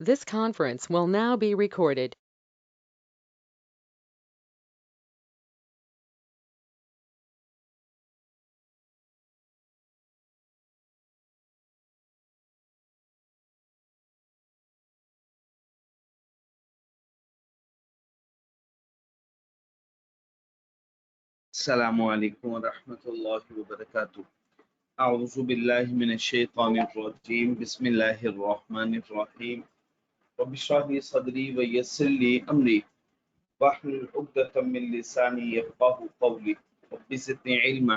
This conference will now be recorded. अस्सलामु अलैकुम व रहमतुल्लाहि व बरकातुहू। अऊज़ु बिल्लाहि मिनश शैतानिर रजीम। बिस्मिल्लाहिर रहमानिर रहीम। रब्बि इश्रह ली सदरी व यस्सिर ली अमरी वहलुल उक़दतम मिन लिसानी यफ़क़हू क़ौली। रब्बि ज़िदनी इल्मा।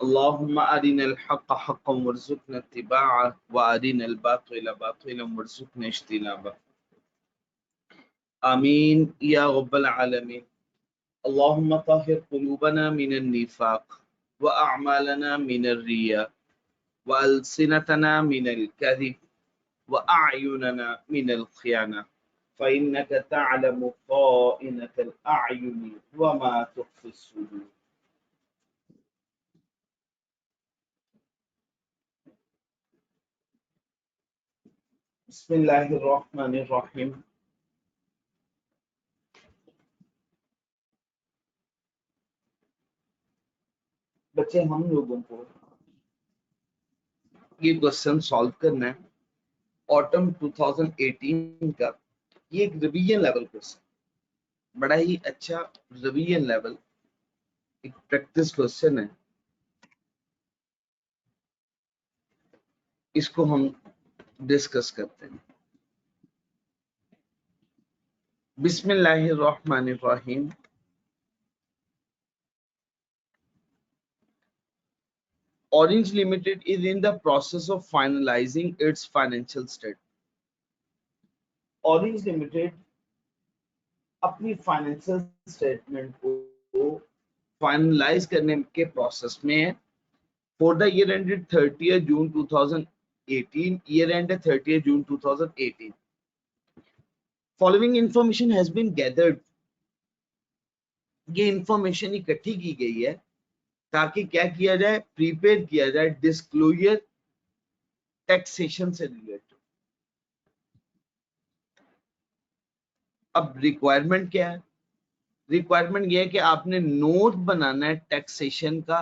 अल्लाहुम्मा अरिनल हक़्क़ हक़्क़न वरज़ुक़ना इत्तिबाअह व अरिनल बातिला बातिलन वरज़ुक़ना इज्तिनाबह। आमीन या रब्बल आलमीन। अल्लाहुम्मा ताहिर कुलूबना मिनन निफाक व अअमालना मिनर रिया व अलसिनतना मिनल कज़िब व अअयुनना मिनल खियाना फ़इन्नका तअलमु ख़ाइनतल अअयुनि व मा तुख़फ़ी सुदूर। बिस्मिल्लाहिर रहमानिर रहीम। बच्चे, हम लोगों को ये क्वेश्चन सॉल्व करना है ऑटम 2018 का। ये एक रिवीजन लेवल क्वेश्चन, बड़ा ही अच्छा रिवीजन लेवल एक प्रैक्टिस क्वेश्चन है। इसको हम डिस्कस करते हैं। बिस्मिल्लाहिर्रहमानिर्रहीम। Orange Limited is in the process of finalizing its financial statement. Orange Limited अपनी फाइनेंशियल स्टेटमेंट को फाइनलाइज करने के प्रोसेस में है। For the year ended 30 June 2018, year end 30 June 2018, following information has been gathered. ये इंफॉर्मेशन इकट्ठी की गई है ताकि क्या किया जाए, प्रिपेयर किया जाए डिस्क्लोजर टैक्सेशन से रिलेटेड। अब रिक्वायरमेंट क्या है? रिक्वायरमेंट ये है कि आपने नोट बनाना है टैक्सेशन का,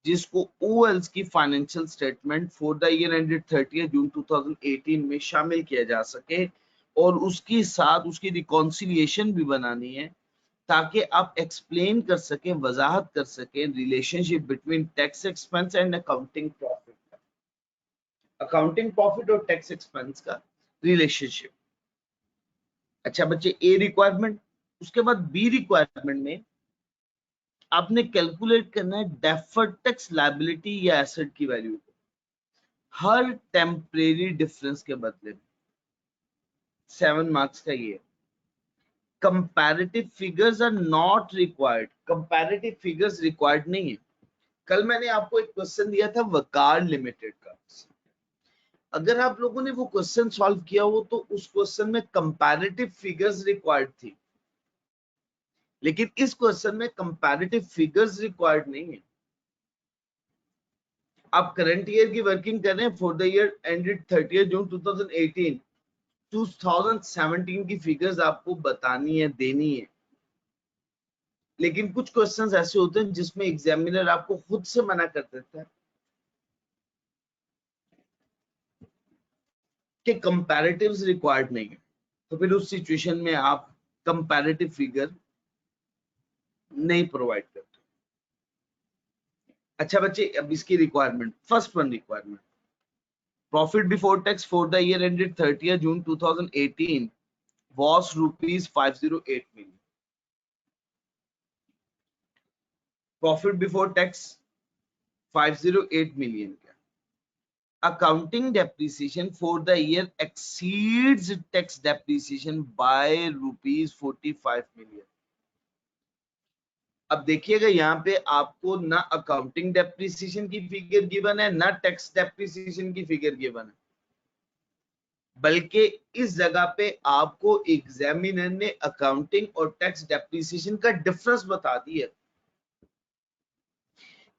जिसको ओएल्स की financial statement for the year ended 30 जून 2018 में शामिल किया जा सके, और उसके साथ उसकी रिकॉन्सिलिएशन भी बनानी है ताकि आप एक्सप्लेन कर सकें, वजाहत कर सकें relationship between tax expense and accounting profit का, अकाउंटिंग प्रॉफिट और टैक्स एक्सपेंस का रिलेशनशिप। अच्छा बच्चे, ए रिक्वायरमेंट। उसके बाद बी रिक्वायरमेंट में आपने कैलकुलेट करना है डेफर्ड टैक्स लायबिलिटी या एसेट की वैल्यू को हर टेम्परेरी डिफरेंस के बदले में। 7 मार्क्स का ये। Comparative figures are not required. Comparative figures required नहीं है। कल मैंने आपको एक क्वेश्चन दिया था वकार लिमिटेड का। अगर आप लोगों ने वो क्वेश्चन सॉल्व किया हो तो उस क्वेश्चन में कंपैरेटिव फिगर्स रिक्वायर्ड थी, लेकिन इस क्वेश्चन में कंपैरेटिव फिगर्स रिक्वायर्ड नहीं है। आप करंट ईयर की वर्किंग कर रहे हैं फॉर द ईयर एंडेड 30 जून 2018, 2017 की फिगर्स आपको बतानी है, देनी है। लेकिन कुछ क्वेश्चंस ऐसे होते हैं जिसमें एग्जामिनर आपको खुद से मना कर देता है कि कंपैरेटिव्स रिक्वायर्ड नहीं है, तो फिर उस सिचुएशन में आप कंपैरेटिव फिगर नहीं प्रोवाइड करते। अच्छा बच्चे, अब इसकी requirement, first one requirement, profit before tax for the year ended 30 June 2018 was rupees 508 million. Profit before tax 508 million का। Accounting depreciation for the year exceeds tax depreciation by rupees 45 million. अब देखिएगा यहाँ पे आपको ना अकाउंटिंग डेप्रिसिएशन की figure given है, ना टैक्स डेप्रिसिएशन की फिगर गिवन है, बल्कि इस जगह पे आपको एग्जामिनर ने अकाउंटिंग और टैक्स डेप्रिसिएशन का डिफरेंस बता दिया।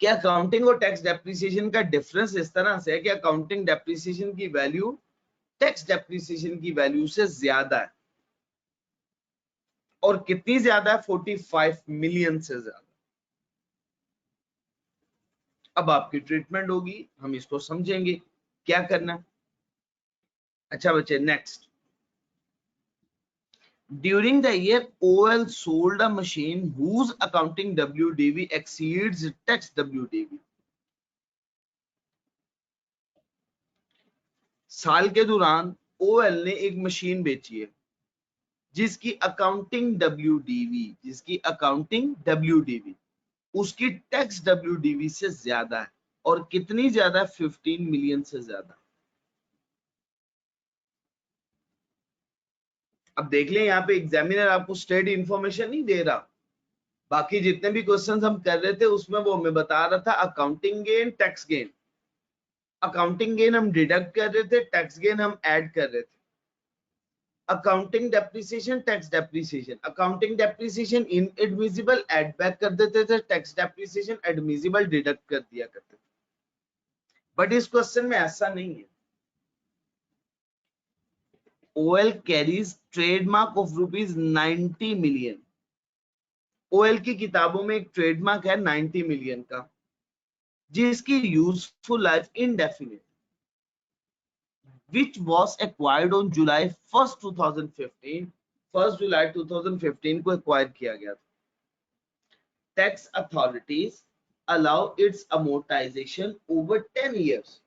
कि अकाउंटिंग और टैक्स डेप्रिसिएशन का डिफरेंस इस तरह से है कि अकाउंटिंग डेप्रिसिएशन की वैल्यू टैक्स डेप्रिसिएशन की वैल्यू से ज्यादा है, और कितनी ज्यादा है? 45 मिलियन से ज्यादा। अब आपकी ट्रीटमेंट होगी, हम इसको समझेंगे क्या करना है। अच्छा बच्चे, next, during the year OL sold a machine whose accounting WDV exceeds tax WDV। साल के दौरान OL ने एक मशीन बेची है जिसकी अकाउंटिंग WDV उसकी टैक्स WDV से ज्यादा है, और कितनी ज्यादा? 15 मिलियन से ज्यादा। अब देख लें, यहाँ पे एग्जामिनर आपको स्टेट इंफॉर्मेशन नहीं दे रहा। बाकी जितने भी क्वेश्चंस हम कर रहे थे उसमें वो हमें बता रहा था accounting gain, tax gain. Accounting gain हम डिडक्ट कर रहे थे, टैक्स गेन हम ऐड कर रहे थे। Accounting depreciation, tax depreciation, accounting depreciation inadmissible add back कर देते थे, टैक्स डेप्रिसिएशन एडमिसिबल डिडक्ट कर दिया करते थे। बट इस क्वेश्चन में ऐसा नहीं है। OL carries trademark of ₹90 million. OL की किताबों में एक ट्रेडमार्क है 90 मिलियन का, जिसकी useful life indefinite, which was acquired on July 1st 2015। 1 जुलाई 2015 को एक्वायर किया गया था। Tax authorities allow it's amortisation over 10 years।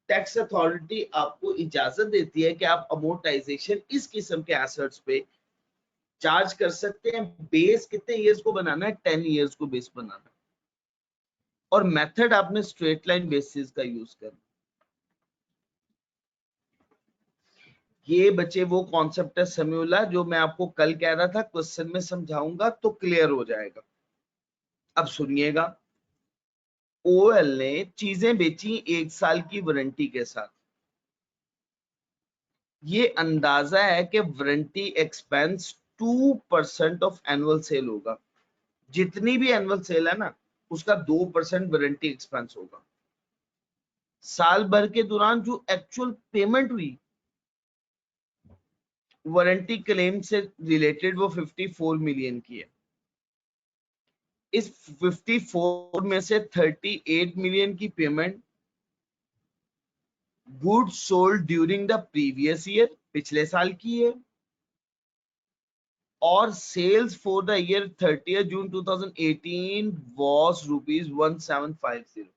Tax authority आपको इजाजत देती है कि आप अमोर्टाइजेशन इस किस्म के एसेट्स पे चार्ज कर सकते हैं। बेस कितने इयर्स को बनाना है? 10 इयर्स को बेस बनाना है, और मेथड आपने स्ट्रेट लाइन बेसिस का यूज करना। ये बच्चे वो कॉन्सेप्ट है समूला जो मैं आपको कल कह रहा था, क्वेश्चन में समझाऊंगा तो क्लियर हो जाएगा। अब सुनिएगा, OL ने चीजें बेची 1 साल की वारंटी के साथ। ये अंदाजा है कि warranty expense 2% of annual sale होगा। जितनी भी एनुअल सेल है ना, उसका 2% वारंटी एक्सपेंस होगा। साल भर के दौरान जो एक्चुअल पेमेंट हुई वारंटी क्लेम से रिलेटेड, वो 54 मिलियन की है। इस 54 में से 38 मिलियन की payment goods sold during the previous year, पिछले साल की है, और sales for the year 30 June 2018 was ₹1750।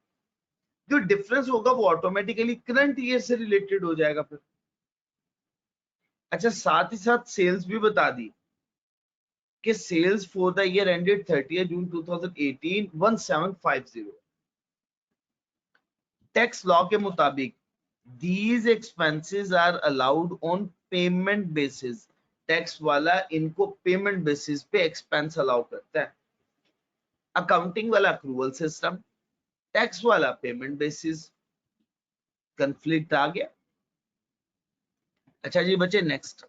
जो डिफरेंस होगा वो ऑटोमेटिकली करंट ईयर से रिलेटेड हो जाएगा फिर। अच्छा, साथ ही साथ सेल्स भी बता दी कि sales for the year ended 30 June 2018 1750। Tax law के मुताबिक these expenses are allowed on payment basis। Tax वाला इनको पेमेंट बेसिस पे एक्सपेंस अलाउ करता है। अकाउंटिंग वाला अक्रूवल सिस्टम, टैक्स वाला पेमेंट बेसिस। कंफ्लिक्ट आ गया? अच्छा जी बच्चे, नेक्स्ट।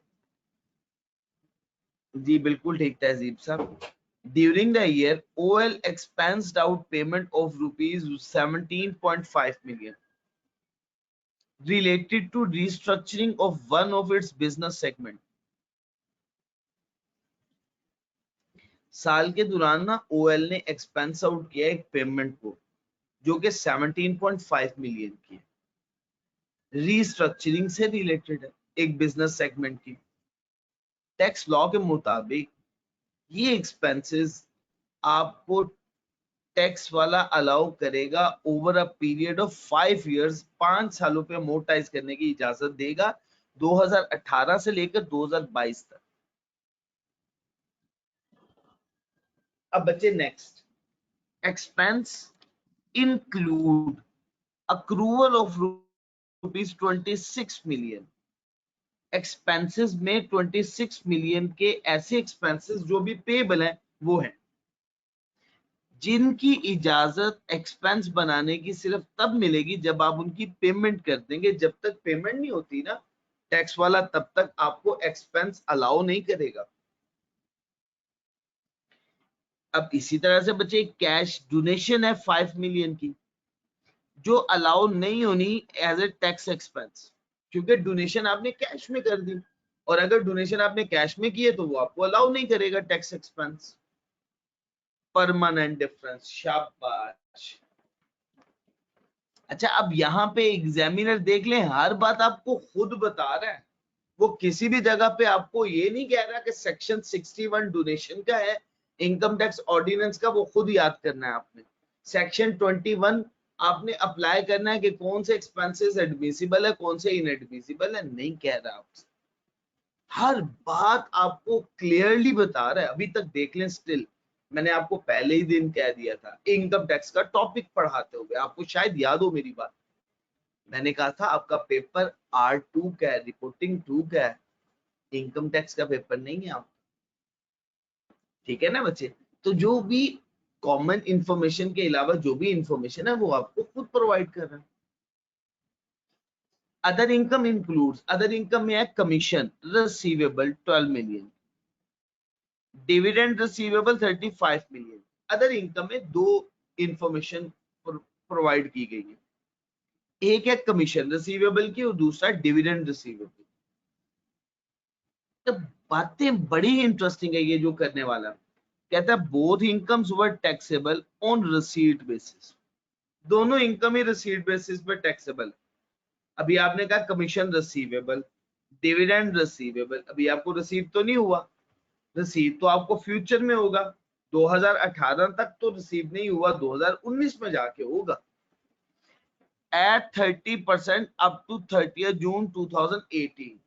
जी बिल्कुल ठीक, तहजीब साहब। During the year OL expensed out payment of ₹17.5 million related to restructuring of one of its business segment। साल के दौरान ना OL ने एक्सपेंस आउट किया एक पेमेंट को, जो कि 17.5 मिलियन की है, रीस्ट्रक्चरिंग से रिलेटेड है एक बिजनेस सेगमेंट की। टैक्स लॉ के मुताबिक ये एक्सपेंसेस आपको टैक्स वाला अलाउ करेगा over a period of 5 years, 5 सालों पे अमोर्टाइज करने की इजाजत देगा, 2018 से लेकर 2022 तक। अब बच्चे next, expense include accrual of ₹26 million. Expenses में 26 मिलियन के ऐसे एक्सपेंसेस जो भी पेबल हैं वो हैं, जिनकी इजाजत एक्सपेंस बनाने की सिर्फ तब मिलेगी जब आप उनकी पेमेंट कर देंगे। जब तक पेमेंट नहीं होती ना टैक्स वाला, तब तक आपको एक्सपेंस अलाउ नहीं करेगा। अब इसी तरह से बच्चे कैश डोनेशन है 5 मिलियन की, जो अलाउ नहीं होनी एज ए टैक्स एक्सपेंस, क्योंकि डोनेशन आपने कैश में कर दी, और अगर डोनेशन आपने कैश में की है तो वो आपको अलाउ नहीं करेगा टैक्स एक्सपेंस। परमानेंट डिफरेंस, शाबाश। अच्छा, अब यहाँ पे एग्जामिनर देख लें, हर बात आपको खुद बता रहा है, वो किसी भी जगह पे आपको ये नहीं कह रहा कि सेक्शन 61 डोनेशन का है, इनकम टैक्स ऑर्डिनेंस का, वो खुद याद करना है आपने। सेक्शन 21 आपने अप्लाई करना है कि कौन से एक्सपेंसेस एडमिसिबल है, कौन से इनएडमिसिबल है, नहीं कह रहा आपसे। हर बात आपको क्लियरली बता रहा है। अभी तक देख लें, स्टिल मैंने आपको पहले ही दिन कह दिया था, इनकम टैक्स का टॉपिक पढ़ाते हुए, आपको शायद याद हो मेरी बात, मैंने कहा था आपका पेपर R2 का है, रिपोर्टिंग 2 का है, इनकम टैक्स का पेपर नहीं है आप, ठीक है ना बच्चे। तो जो भी कॉमन इंफॉर्मेशन के अलावा जो भी इंफॉर्मेशन है वो आपको खुद प्रोवाइड कर रहा है। Other income includes, other income में है commission receivable 12 million, dividend receivable 35 million. Other income में दो इंफॉर्मेशन प्रोवाइड की गई है, एक है कमीशन रिसीवेबल की और दूसरा डिविडेंड रिसीवेबल। तो बातें बड़ी इंटरेस्टिंग है ये जो करने वाला, कहता है both incomes were taxable on receipt basis, दोनों इनकम ही रिसीट बेसिस पे टैक्सेबल। अभी आपने कहा कमीशन रिसीवेबल, डिविडेंड रिसीवेबल, अभी आपको रिसीव तो नहीं हुआ, रिसीव तो आपको फ्यूचर में होगा, 2018 तक तो रिसीव नहीं हुआ, 2019 में जाके होगा, एट 30% अप टू 30 जून 2018।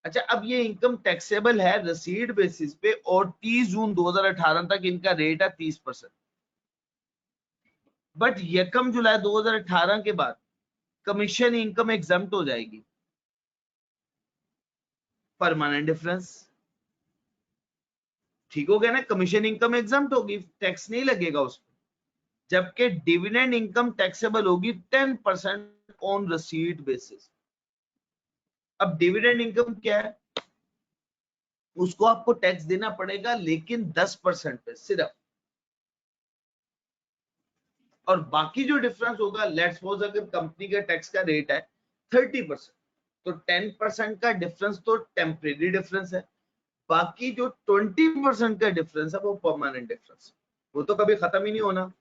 अच्छा, अब ये इनकम टैक्सेबल है रिसीट बेसिस पे, और 30 जून 2018 तक इनका रेट है 30%। बट यकम जुलाई 2018 के बाद कमीशन इनकम एग्जम्प्ट हो जाएगी, परमानेंट डिफरेंस, ठीक हो गया ना, कमीशन इनकम एग्जम्प्ट होगी, टैक्स नहीं लगेगा उस पर, जबकि डिविडेंड इनकम टैक्सेबल होगी 10% ऑन रिसीट बेसिस। अब डिविडेंड इनकम क्या है, उसको आपको टैक्स देना पड़ेगा लेकिन 10% पे सिर्फ, और बाकी जो डिफरेंस होगा, लेट्स सपोज अगर कंपनी का टैक्स का रेट है 30%, तो 10% का डिफरेंस तो टेम्परेरी डिफरेंस है, बाकी जो 20% का डिफरेंस है वो परमानेंट डिफरेंस, वो तो कभी खत्म ही नहीं होना।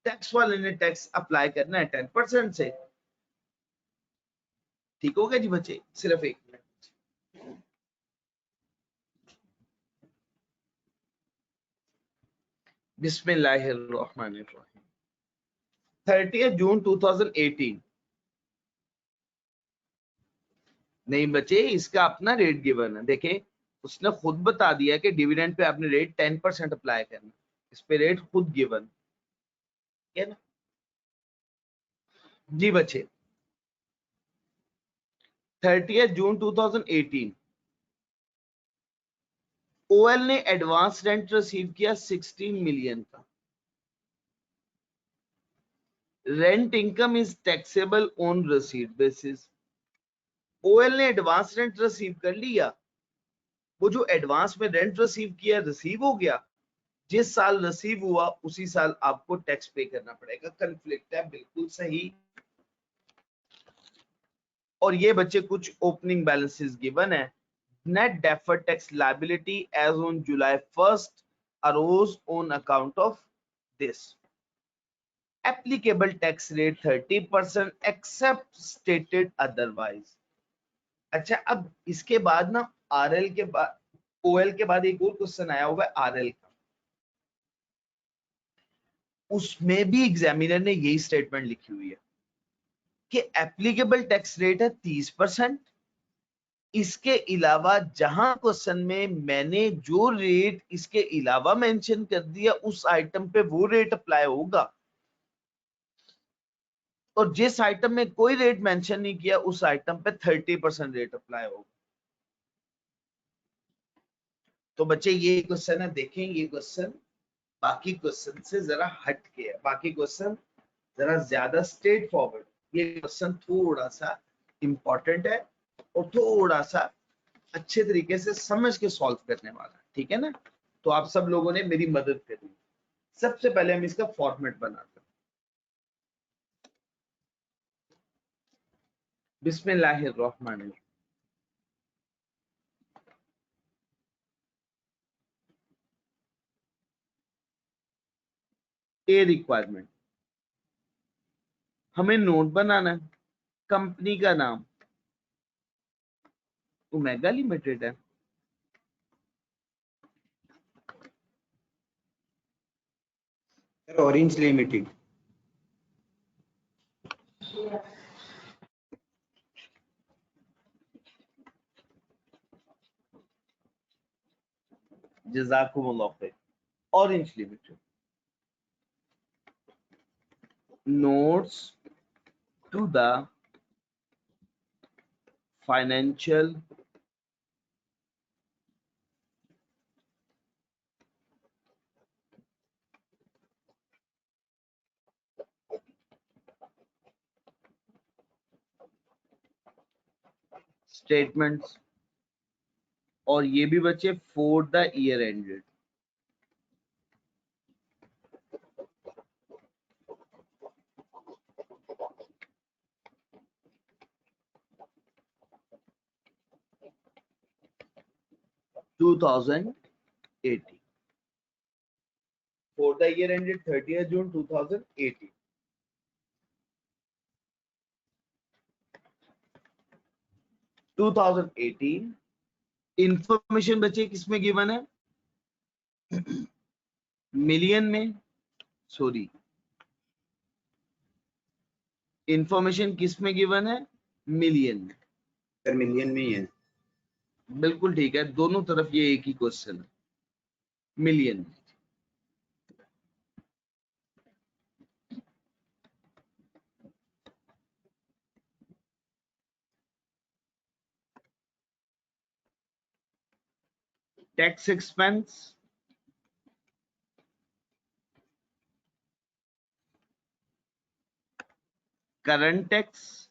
टैक्स वाले ने टैक्स अप्लाई करना है 10% से, ठीक हो गया जी बच्चे, सिर्फ एक मिनट। बिस्मिल्लाहिर्रहमानिर्रहीम। 30 जून 2018, नहीं बच्चे, इसका अपना रेट गिवन है, देखे उसने खुद बता दिया कि डिविडेंड पे आपने रेट 10% अप्लाई करना, इस पे रेट खुद गिवन है ना जी बच्चे। 30 जून 2018 ओएल ने एडवांस रेंट रिसीव किया 16 मिलियन का, rent income is taxable on receipt basis. OL ने एडवांस रेंट रिसीव कर लिया, वो जो एडवांस में रेंट रिसीव किया रिसीव हो गया, जिस साल रिसीव हुआ उसी साल आपको टैक्स पे करना पड़ेगा, कन्फ्लिक्ट है, बिल्कुल सही। और ये बच्चे कुछ ओपनिंग बैलेंसेस गिवन है, net deferred tax liability as on July 1 arose on account of this, applicable tax rate 30% except stated otherwise. अच्छा, अब इसके बाद ना आरएल के बाद, ओएल के बाद एक और क्वेश्चन आया हुआ है आरएल का, उसमें भी एग्जामिनर ने यही स्टेटमेंट लिखी हुई है कि एप्लीकेबल टैक्स रेट है 30%, इसके अलावा जहां क्वेश्चन में मैंने जो रेट इसके अलावा मेंशन कर दिया उस आइटम पे वो रेट अप्लाई होगा, और जिस आइटम में कोई रेट मेंशन नहीं किया उस आइटम पे 30% रेट अप्लाई होगा। तो बच्चे ये क्वेश्चन है, देखें ये क्वेश्चन बाकी क्वेश्चन से जरा हट के है, बाकी क्वेश्चन जरा ज्यादा स्ट्रेट फॉरवर्ड, ये क्वेश्चन थोड़ा सा इंपॉर्टेंट है और थोड़ा सा अच्छे तरीके से समझ के सॉल्व करने वाला है, ठीक है ना। तो आप सब लोगों ने मेरी मदद करी। सबसे पहले हम इसका फॉर्मेट बनाते हैं। बिस्मिल्लाहिर्रहमानिर्रहीम। ए रिक्वायरमेंट, हमें नोट बनाना है। कंपनी का नाम ओमेगा लिमिटेड है। Orange limited. जज़ाकुमुल्लाह खैर। Orange limited. Notes to the financial statements, और ये भी बच्चे for the year ended. for the year ended 30th June 2018. Information बच्चे किसमें गिवन है? मिलियन में, सॉरी, इंफॉर्मेशन किसमें गिवन है? मिलियन में। सर मिलियन में ही है। बिल्कुल ठीक है, दोनों तरफ ये एक ही क्वेश्चन है, मिलियन में। टैक्स एक्सपेंस, करंट टैक्स,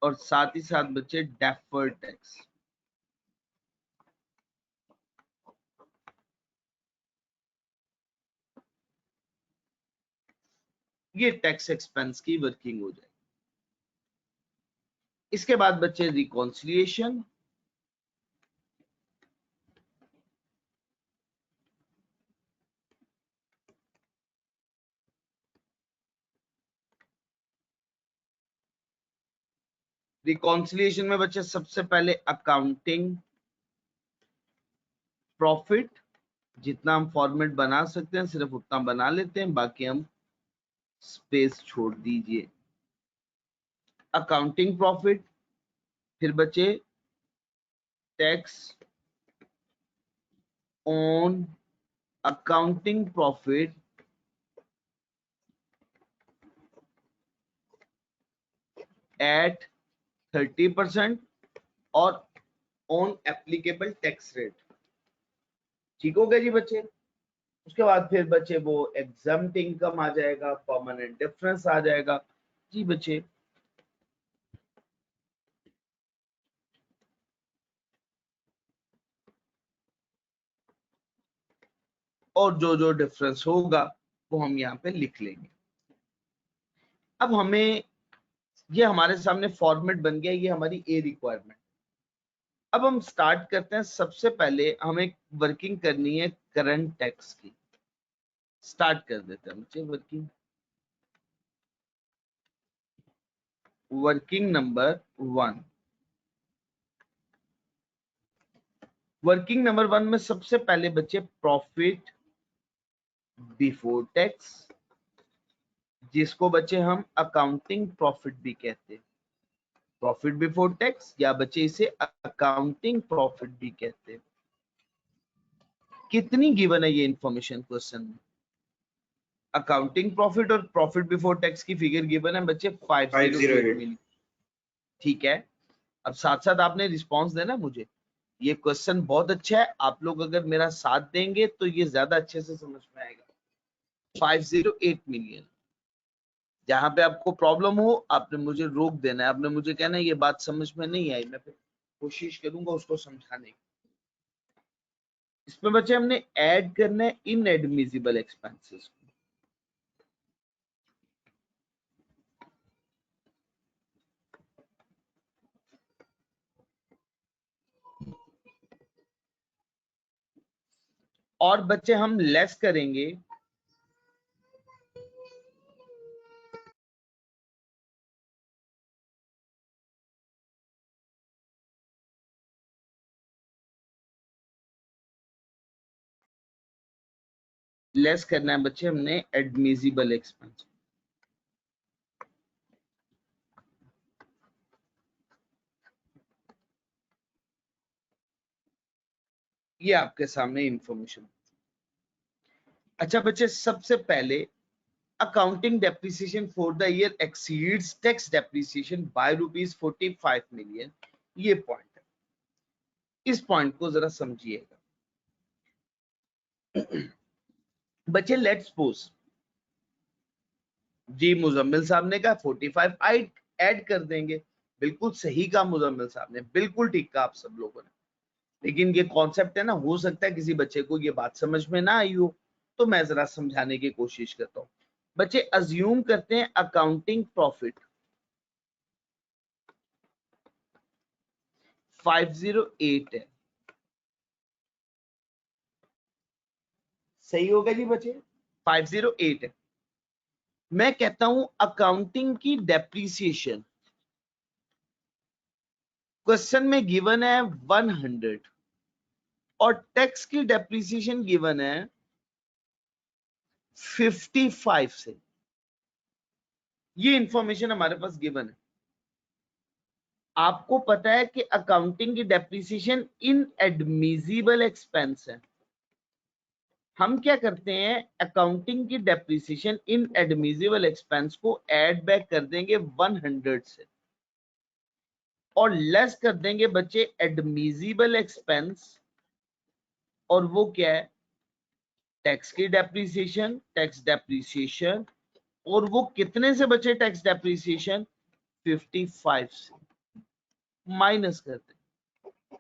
और साथ ही साथ बच्चे डेफर्ड टैक्स। ये टैक्स एक्सपेंस की वर्किंग हो जाएगी। इसके बाद बच्चे रिकॉन्सिलिएशन, रिकॉन्सिलिएशन में बच्चे सबसे पहले अकाउंटिंग प्रॉफिट, जितना हम फॉर्मेट बना सकते हैं सिर्फ उतना बना लेते हैं, बाकी हम स्पेस छोड़ दीजिए। अकाउंटिंग प्रॉफिट, फिर बचे tax on accounting profit at 30% और ऑन एप्लीकेबल टैक्स रेट। ठीक हो गया जी बच्चे। उसके बाद फिर बच्चे वो एग्जम्प्ट इनकम आ जाएगा, परमानेंट डिफरेंस आ जाएगा जी बच्चे। और जो जो डिफरेंस होगा वो हम यहाँ पे लिख लेंगे। अब हमें ये हमारे सामने फॉर्मेट बन गया, ये हमारी ए रिक्वायरमेंट। अब हम स्टार्ट करते हैं। सबसे पहले हमें वर्किंग करनी है करंट टैक्स की। स्टार्ट कर देते हैं बच्चे working. Working number 1। Working number 1 में सबसे पहले बच्चे प्रॉफिट बिफोर टैक्स, जिसको बच्चे हम अकाउंटिंग प्रॉफिट भी कहते हैं। प्रॉफिट बिफोर टैक्स या बच्चे इसे अकाउंटिंग प्रॉफिट भी कहते हैं। कितनी गिवन है ये इंफॉर्मेशन क्वेश्चन में? अकाउंटिंग प्रॉफिट और प्रॉफिट बिफोर टैक्स की फिगर गिवन है बच्चे 508 मिलियन। ठीक है, अब साथ साथ आपने रिस्पांस देना मुझे। ये क्वेश्चन बहुत अच्छा है, आप लोग अगर मेरा साथ देंगे तो ये ज्यादा अच्छे से समझ में आएगा। 508 मिलियन। जहां पे आपको प्रॉब्लम हो आपने मुझे रोक देना है, आपने मुझे कहना है ये बात समझ में नहीं आई, मैं फिर कोशिश करूंगा उसको समझाने की। इसमें बच्चे हमने ऐड करना है इनएडमिसिबल एक्सपेंसेस को। और बच्चे हम लेस करेंगे लेस करना है बच्चे हमने एडमिजिबल एक्सपेंस। ये आपके सामने इंफॉर्मेशन। अच्छा बच्चे, सबसे पहले accounting depreciation for the year exceeds tax depreciation by ₹45 million. ये पॉइंट है, इस पॉइंट को जरा समझिएगा बच्चे। लेट्स सपोज जी मुजम्मिल साहब ने कहा 45 ऐड कर देंगे। बिल्कुल सही कहा मुजम्मिल साहब ने, बिल्कुल ठीक कहा आप सब लोगों ने। लेकिन ये कॉन्सेप्ट है ना, हो सकता है किसी बच्चे को ये बात समझ में ना आई हो, तो मैं जरा समझाने की कोशिश करता हूँ। बच्चे अज्यूम करते हैं अकाउंटिंग प्रॉफिट 508 है, सही होगा जी बच्चे? 508 है। मैं कहता हूं अकाउंटिंग की डेप्रीसिएशन क्वेश्चन में गिवन है 100 और टैक्स की डेप्रीसिएशन गिवन है 55 से। ये इंफॉर्मेशन हमारे पास गिवन है। आपको पता है कि अकाउंटिंग की डेप्रीसिएशन इनएडमिजिबल एक्सपेंस है। हम क्या करते हैं, अकाउंटिंग की डेप्रीसिएशन इनएडमिजिबल एक्सपेंस को ऐड बैक कर देंगे 100 से और लेस कर देंगे बच्चे एडमिजिबल एक्सपेंस, और वो क्या है, टैक्स की डेप्रीसिएशन, टैक्स डेप्रीसिएशन। और वो कितने से बचे टैक्स डेप्रीसिएशन? 55 से माइनस करते हैं।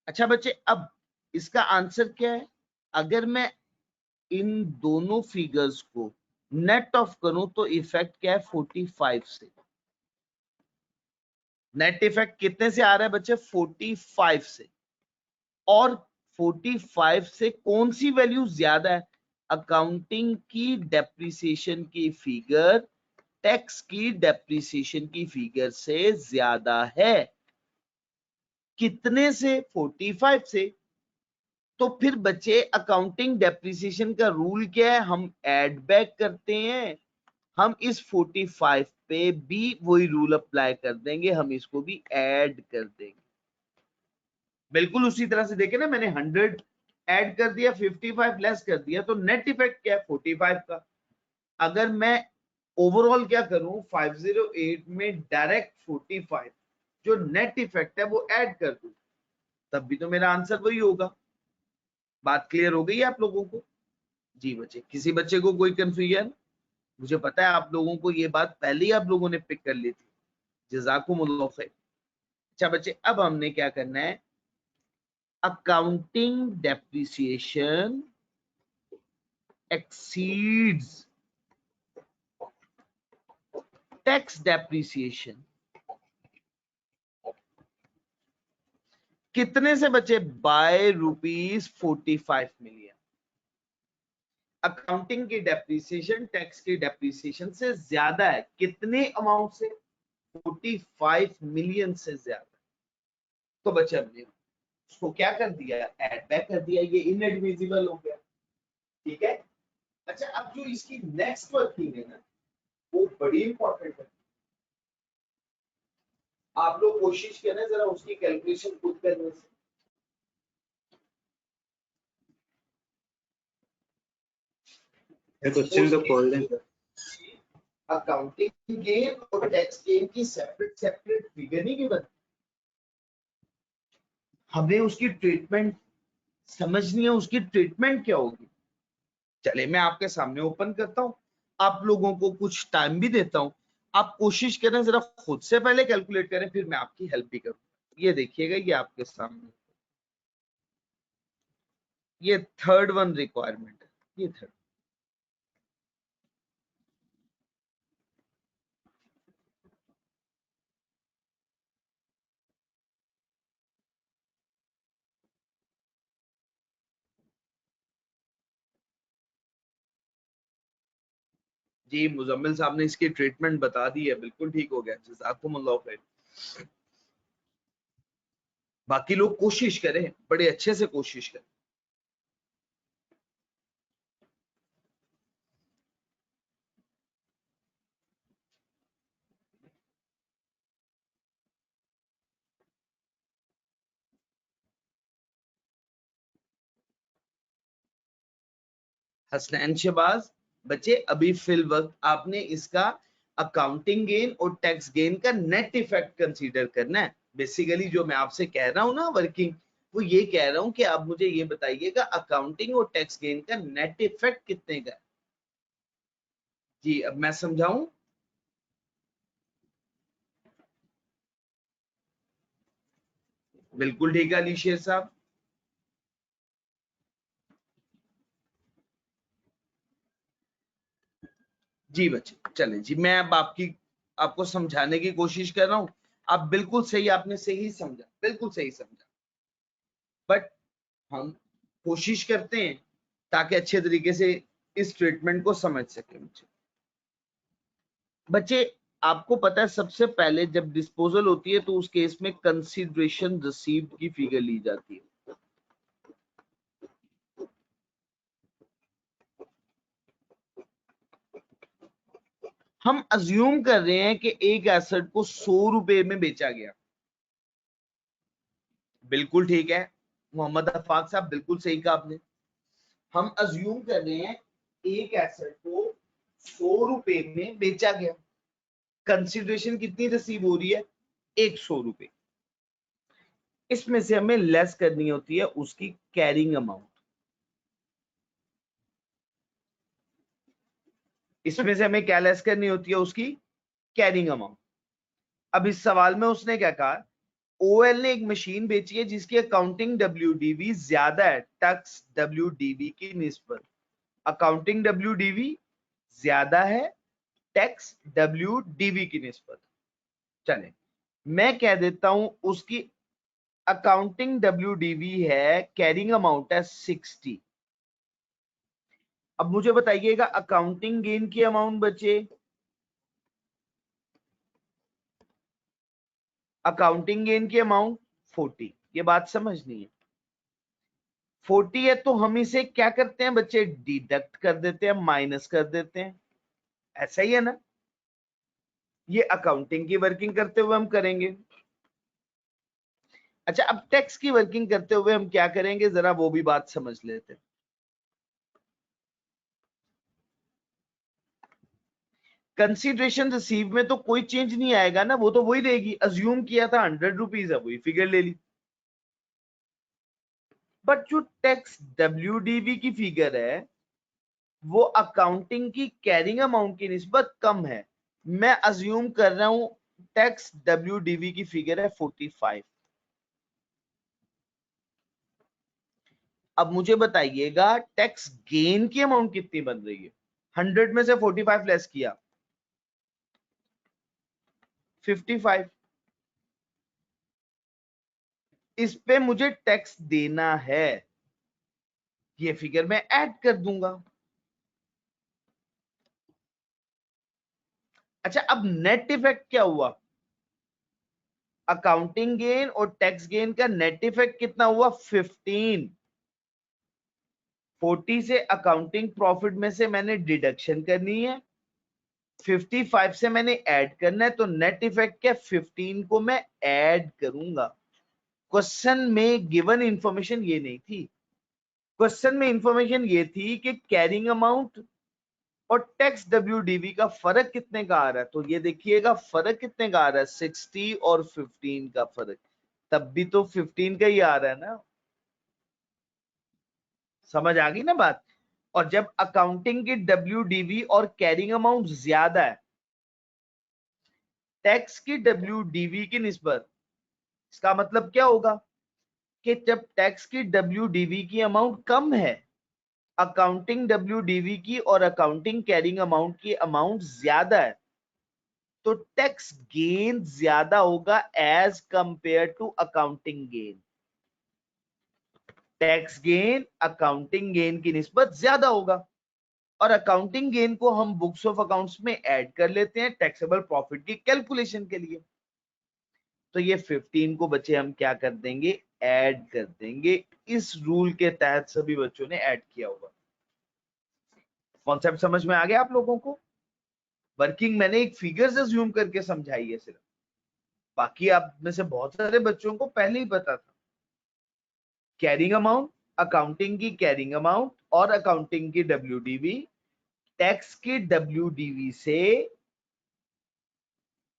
अच्छा बच्चे, अब इसका आंसर क्या है? अगर मैं इन दोनों फिगर्स को नेट ऑफ करूं तो इफेक्ट क्या है? 45 से। नेट इफेक्ट कितने से आ रहा है बच्चे? 45 से। और 45 से कौन सी वैल्यू ज्यादा है? अकाउंटिंग की डेप्रिसिएशन की फिगर टैक्स की डेप्रिसिएशन की फिगर से ज्यादा है। कितने से? 45 से। तो फिर बच्चे अकाउंटिंग डेप्रिसिएशन का रूल क्या है? हम ऐड बैक करते हैं। हम इस 45 पे भी वही रूल अप्लाई कर देंगे, हम इसको भी ऐड कर देंगे। बिल्कुल उसी तरह से देखे ना, मैंने 100 ऐड कर दिया, 55 लेस कर दिया, तो नेट इफेक्ट क्या है? 45 का। अगर मैं ओवरऑल क्या करूं, 508 में डायरेक्ट 45 जो नेट इफेक्ट है वो ऐड कर दूं, तब भी तो मेरा आंसर वही होगा। बात क्लियर हो गई है आप लोगों को? जी बच्चे, किसी बच्चे को कोई कंफ्यूजन? मुझे पता है आप लोगों को ये बात पहले ही आप लोगों ने पिक कर ली थी। जज़ाकुमुल्लाह खैर। अच्छा बच्चे, अब हमने क्या करना है, accounting depreciation exceeds tax depreciation कितने से बचे? By ₹45 million. अकाउंटिंग की डेप्रिसिएशन टैक्स की डेप्रिसिएशन से ज्यादा है। कितने अमाउंट से? 45 मिलियन से ज्यादा। तो बच्चे हमने उसको क्या कर दिया? ऐड बैक कर दिया, ये इनएडमिजिबल हो गया। ठीक है। अच्छा, अब जो इसकी नेक्स्ट वर्किंग है ना, वो बड़ी इंपॉर्टेंट है। आप लोग कोशिश करें जरा उसकी कैलकुलेशन खुद करने से। क्वेश्चन तो खोल दें सर। अकाउंटिंग गेन और टैक्स गेन की सेपरेट सेपरेट फिगर नहीं गिवन, हमें उसकी ट्रीटमेंट समझनी है। उसकी ट्रीटमेंट क्या होगी? चले मैं आपके सामने ओपन करता हूं, आप लोगों को कुछ टाइम भी देता हूं। आप कोशिश करें जरा खुद से पहले कैलकुलेट करें, फिर मैं आपकी हेल्प भी करूं। ये देखिएगा, ये आपके सामने, ये थर्ड वन रिक्वायरमेंट है। ये थर्ड, जी मुजम्मिल साहब ने इसकी ट्रीटमेंट बता दी है, बिल्कुल ठीक हो गया, जज़ाकुमुल्लाह खैर। बाकी लोग कोशिश करें, बड़े अच्छे से कोशिश करें। हसनैन शहबाज, बच्चे अभी फिल वक्त आपने इसका अकाउंटिंग गेन और टैक्स गेन का नेट इफेक्ट कंसीडर करना है। बेसिकली जो मैं आपसे कह रहा हूं ना वर्किंग, वो ये कह रहा हूं कि आप मुझे ये बताइएगा अकाउंटिंग और टैक्स गेन का नेट इफेक्ट कितने का है। जी अब मैं समझाऊं। बिल्कुल ठीक है अली शेर साहब। जी बच्चे चले जी, मैं अब आपको समझाने की कोशिश कर रहा हूं। आप बिल्कुल सही, आपने सही समझा, बिल्कुल सही समझा, बट हम कोशिश करते हैं ताकि अच्छे तरीके से इस ट्रीटमेंट को समझ सके। मुझे बच्चे आपको पता है सबसे पहले जब डिस्पोजल होती है तो उस केस में कंसीडरेशन रिसीव्ड की फिगर ली जाती है। हम अज्यूम कर रहे हैं कि एक एसेट को 100 रुपए में बेचा गया। बिल्कुल ठीक है मोहम्मद अफाक साहब, बिल्कुल सही कहा आपने। हम अज्यूम कर रहे हैं एक एसेट को 100 रुपए में बेचा गया, कंसीडरेशन कितनी रिसीव हो रही है, 100 रुपए। इसमें से हमें लेस करनी होती है उसकी कैरिंग अमाउंट। इसमें से हमें क्या लेस करनी होती है, उसकी कैरिंग अमाउंट। अब इस सवाल में उसने क्या कहा, ओएल ने एक मशीन बेची है जिसकी अकाउंटिंग डब्ल्यूडीवी ज्यादा है टैक्स डब्ल्यूडीवी की निस्बत। अकाउंटिंग डब्ल्यूडीवी ज्यादा है टैक्स डब्ल्यूडीवी की निस्बत। चले मैं कह देता हूं उसकी अकाउंटिंग डब्ल्यूडीवी है, कैरिंग अमाउंट है 60। अब मुझे बताइएगा अकाउंटिंग गेन की अमाउंट बचे, अकाउंटिंग गेन की अमाउंट 40। ये बात समझनी है। 40 है तो हम इसे क्या करते हैं बच्चे, डिडक्ट कर देते हैं, माइनस कर देते हैं। ऐसा ही है ना, ये अकाउंटिंग की वर्किंग करते हुए हम करेंगे। अच्छा अब टैक्स की वर्किंग करते हुए हम क्या करेंगे, जरा वो भी बात समझ लेते हैं। कंसीडरेशन रिसीव में तो कोई चेंज नहीं आएगा ना, वो तो वही देगी। अज्यूम किया था 100 रुपीज है, वही फिगर ले ली। बट जो टैक्स डब्ल्यूडीवी की फिगर है वो अकाउंटिंग की कैरिंग अमाउंट की निस्बत कम है। मैं अज्यूम कर रहा हूं टैक्स डब्ल्यूडीवी की फिगर है 45। अब मुझे बताइएगा टैक्स गेन की अमाउंट कितनी बन रही है। 100 में से 45 लेस किया 55। इस पे मुझे टैक्स देना है, ये फिगर मैं ऐड कर दूंगा। अच्छा अब नेट इफेक्ट क्या हुआ, अकाउंटिंग गेन और टैक्स गेन का नेट इफेक्ट कितना हुआ 15। 40 से अकाउंटिंग प्रॉफिट में से मैंने डिडक्शन करनी है, 55 से मैंने ऐड करना है, तो नेट इफेक्ट क्या 15 को मैं ऐड करूंगा। क्वेश्चन में गिवन इंफॉर्मेशन ये नहीं थी, क्वेश्चन में इंफॉर्मेशन ये थी कि कैरिंग अमाउंट और टैक्स डब्ल्यूडीवी का फर्क कितने का आ रहा है। तो ये देखिएगा फर्क कितने का आ रहा है, 60 और 15 का फर्क। तब भी तो 15 का ही आ रहा है ना, समझ आ गई ना बात। और जब अकाउंटिंग की डब्ल्यूडीवी और कैरिंग अमाउंट ज्यादा है टैक्स की डब्ल्यूडीवी की निस्बत, इसका मतलब क्या होगा कि जब टैक्स की डब्ल्यूडीवी की अमाउंट कम है, अकाउंटिंग डब्ल्यूडीवी की और अकाउंटिंग कैरिंग अमाउंट की अमाउंट ज्यादा है, तो टैक्स गेन ज्यादा होगा as compare to accounting gain. Tax gain accounting gain की निस्बत ज्यादा होगा। और अकाउंटिंग गेन को हम बुक्स ऑफ अकाउंट्स में ऐड कर लेते हैं टैक्सेबल प्रॉफिट की कैलकुलेशन के लिए। तो ये 15 को बच्चे हम क्या कर देंगे, ऐड कर देंगे। इस रूल के तहत सभी बच्चों ने ऐड किया होगा। कॉन्सेप्ट समझ में आ गया आप लोगों को? वर्किंग मैंने एक फिगर से जूम करके समझाई है सिर्फ, बाकी आप में से बहुत सारे बच्चों को पहले ही पता था। कैरिंग अमाउंट, अकाउंटिंग की कैरिंग अमाउंट और अकाउंटिंग की WDV टैक्स की WDV से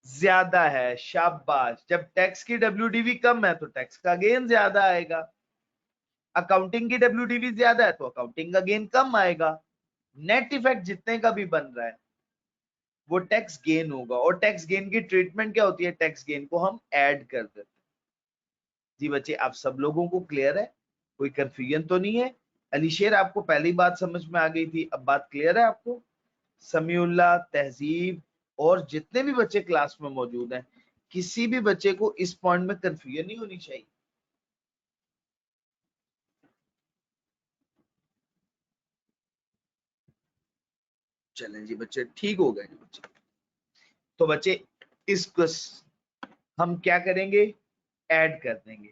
ज्यादा है। शाबाश। जब टैक्स की WDV कम है तो टैक्स का गेन ज्यादा आएगा। अकाउंटिंग की WDV ज्यादा है तो अकाउंटिंग का गेन कम आएगा। नेट इफेक्ट जितने का भी बन रहा है वो टैक्स गेन होगा। और टैक्स गेन की ट्रीटमेंट क्या होती है, टैक्स गेन को हम ऐड कर देते हैं। जी बच्चे, आप सब लोगों को क्लियर है? कोई कंफ्यूजन तो नहीं है? अलीशेर, आपको पहली बात समझ में आ गई थी, अब बात क्लियर है आपको? समीउल्लाह, तहजीब और जितने भी बच्चे क्लास में मौजूद हैं, किसी भी बच्चे को इस पॉइंट में कंफ्यूजन नहीं होनी चाहिए। चलें जी बच्चे, ठीक हो गए जी बच्चे। तो बच्चे इसको हम क्या करेंगे, ऐड कर देंगे।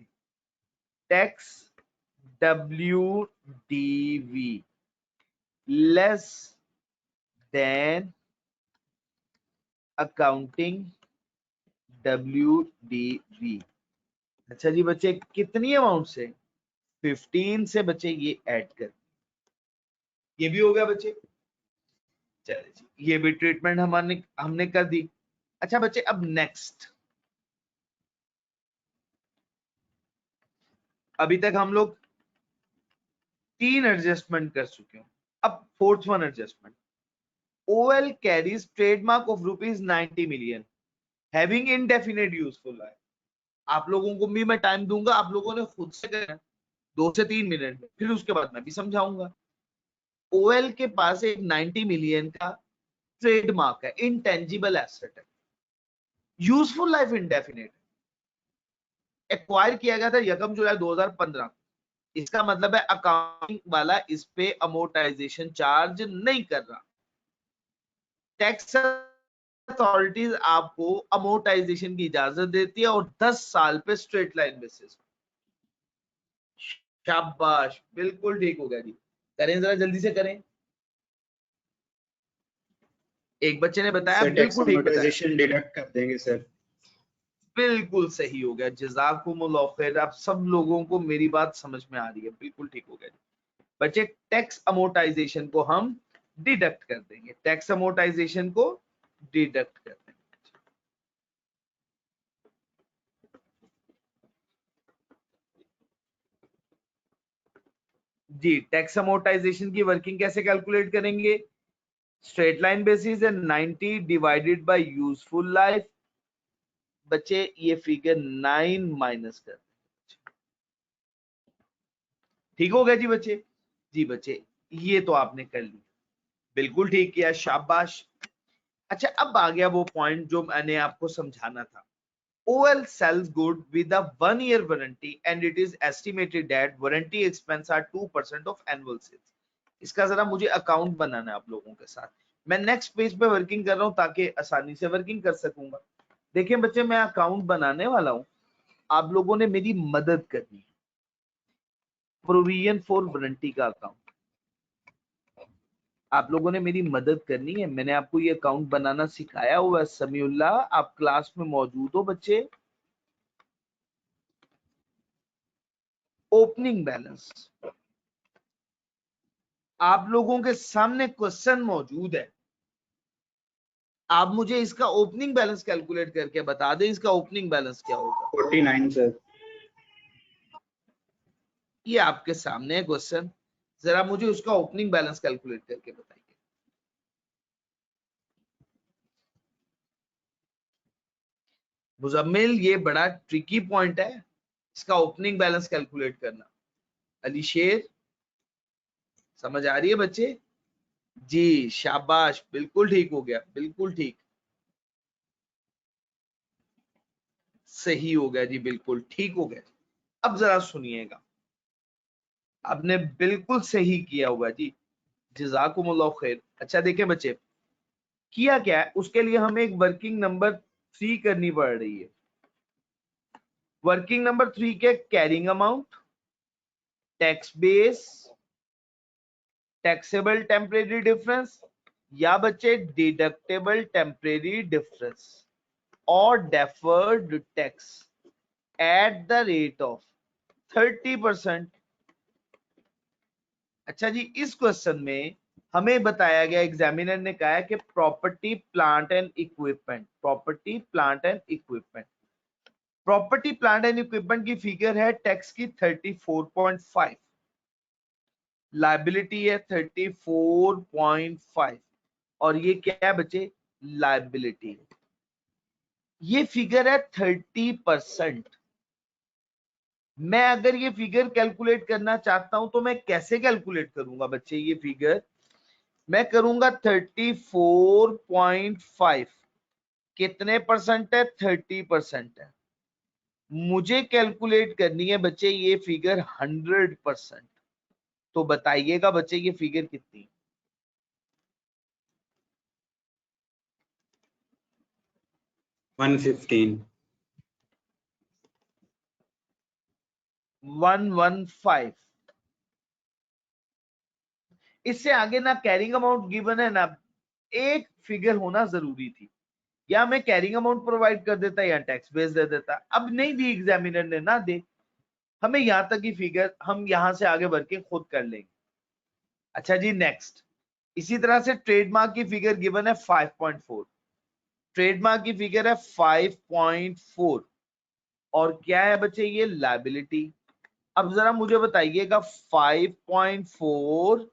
Tax WDV less than accounting WDV। अच्छा जी बच्चे, कितनी अमाउंट से? 15 से बच्चे ये ऐड कर, ये भी हो गया बच्चे। चलिए जी, ये भी ट्रीटमेंट हमने कर दी। अच्छा बच्चे, अब नेक्स्ट, अभी तक हम लोग 3 एडजस्टमेंट कर चुके हैं। अब 4th one adjustment. OL carries trademark of ₹90 million having indefinite useful life। आप लोगों को भी मैं टाइम दूंगा, आप लोगों ने खुद से करना 2 से 3 मिनट में, फिर उसके बाद मैं भी समझाऊंगा। OL के पास एक 90 मिलियन का ट्रेडमार्क है, इंटेंजिबल एसेट है, यूजफुल लाइफ इंडेफिनेट, एक्वायर किया गया था 1 जुलाई 2015। इसका मतलब है अकाउंटिंग वाला इस पे अमोर्टाइजेशन चार्ज नहीं कर रहा। टैक्स अथॉरिटीज आपको अमोर्टाइजेशन की इजाजत देती है और 10 साल पे स्ट्रेट लाइन बेसिस। शाबाश, बिल्कुल ठीक हो गया जी। करें जरा जल्दी से करें। एक बच्चे ने बताया, सर टैक्स बिल्कुल ठीक बताया, अमोर्टाइजेशन डिडक्ट कर देंगे सर। बिल्कुल सही हो गया। जज़ाकुमुल्लाह खैर, आप सब लोगों को मेरी बात समझ में आ रही है, बिल्कुल ठीक हो गया बच्चे। टैक्स अमोर्टाइजेशन को हम डिडक्ट कर देंगे, टैक्स अमोर्टाइजेशन को डिडक्ट कर देंगे। जी, टैक्स अमोर्टाइजेशन की वर्किंग कैसे कैलकुलेट करेंगे? स्ट्रेट लाइन बेसिस है, 90 डिवाइडेड बाय यूजफुल लाइफ। बच्चे ये फिगर 9 माइनस कर, ठीक हो गया जी बच्चे? जी बच्चे, ये तो आपने कर लिया, बिल्कुल ठीक किया, शाबाश। अच्छा, अब आ गया वो पॉइंट जो मैंने आपको समझाना था। OL sells good with a 1-year warranty and it is estimated that warranty expense are 2% of annual sales। इसका जरा मुझे अकाउंट बनाना है आप लोगों के साथ। मैं नेक्स्ट पेज पे वर्किंग कर रहा हूं ताकि आसानी से वर्किंग कर सकूंगा। देखिए बच्चे, मैं अकाउंट बनाने वाला हूं, आप लोगों ने मेरी मदद करनी है। प्रोविजन फॉर वारंटी का अकाउंट आप लोगों ने मेरी मदद करनी है। मैंने आपको ये अकाउंट बनाना सिखाया हुआ है। समीउल्लाह, आप क्लास में मौजूद हो बच्चे? ओपनिंग बैलेंस आप लोगों के सामने क्वेश्चन मौजूद है, आप मुझे इसका ओपनिंग बैलेंस कैलकुलेट करके बता दें, इसका ओपनिंग बैलेंस क्या होगा? 49 सर। ये आपके सामने है क्वेश्चन, जरा मुझे उसका ओपनिंग बैलेंस कैलकुलेट करके बताइए। मुजम्मिल, ये बड़ा ट्रिकी पॉइंट है, इसका ओपनिंग बैलेंस कैलकुलेट करना। अलीशेर, समझ आ रही है बच्चे? जी शाबाश, बिल्कुल ठीक हो गया, बिल्कुल ठीक, सही हो गया जी, बिल्कुल ठीक हो गया। अब जरा सुनिएगा, आपने बिल्कुल सही किया हुआ जी। जज़ाकुमुल्लाह खैर। अच्छा देखें बच्चे, किया क्या है, उसके लिए हमें एक वर्किंग नंबर 3 करनी पड़ रही है। वर्किंग नंबर 3 के carrying amount, tax base, taxable temporary difference या बच्चे डिडक्टेबल टेम्परेरी डिफरेंस और deferred tax at the rate of 30%। अच्छा जी, इस क्वेश्चन में हमें बताया गया, एग्जामिनर ने कहा है कि property plant and equipment, property plant and equipment, property plant and equipment की फिगर है टैक्स की 34.5, लायबिलिटी है 34.5 और ये क्या है बच्चे, लायबिलिटी। ये फिगर है 30%। मैं अगर ये फिगर कैलकुलेट करना चाहता हूं तो मैं कैसे कैलकुलेट करूंगा बच्चे, ये फिगर मैं करूंगा 34.5, कितने परसेंट है, 30% है। मुझे कैलकुलेट करनी है बच्चे ये फिगर 100%। तो बताइएगा बच्चे ये फिगर कितनी, 115 115। इससे आगे ना कैरिंग अमाउंट गिवन है ना, एक फिगर होना जरूरी थी, या मैं कैरिंग अमाउंट प्रोवाइड कर देता या टैक्स बेस दे देता। अब नहीं दी एग्जामिनर ने, ना दे, हमें यहां तक की फिगर, हम यहां से आगे वर्किंग खुद कर लेंगे। अच्छा जी नेक्स्ट, इसी तरह से ट्रेडमार्क की फिगर गिवन है 5.4, ट्रेडमार्क की फिगर है 5.4 और क्या है बच्चे, ये लायबिलिटी। अब जरा मुझे बताइएगा 5.4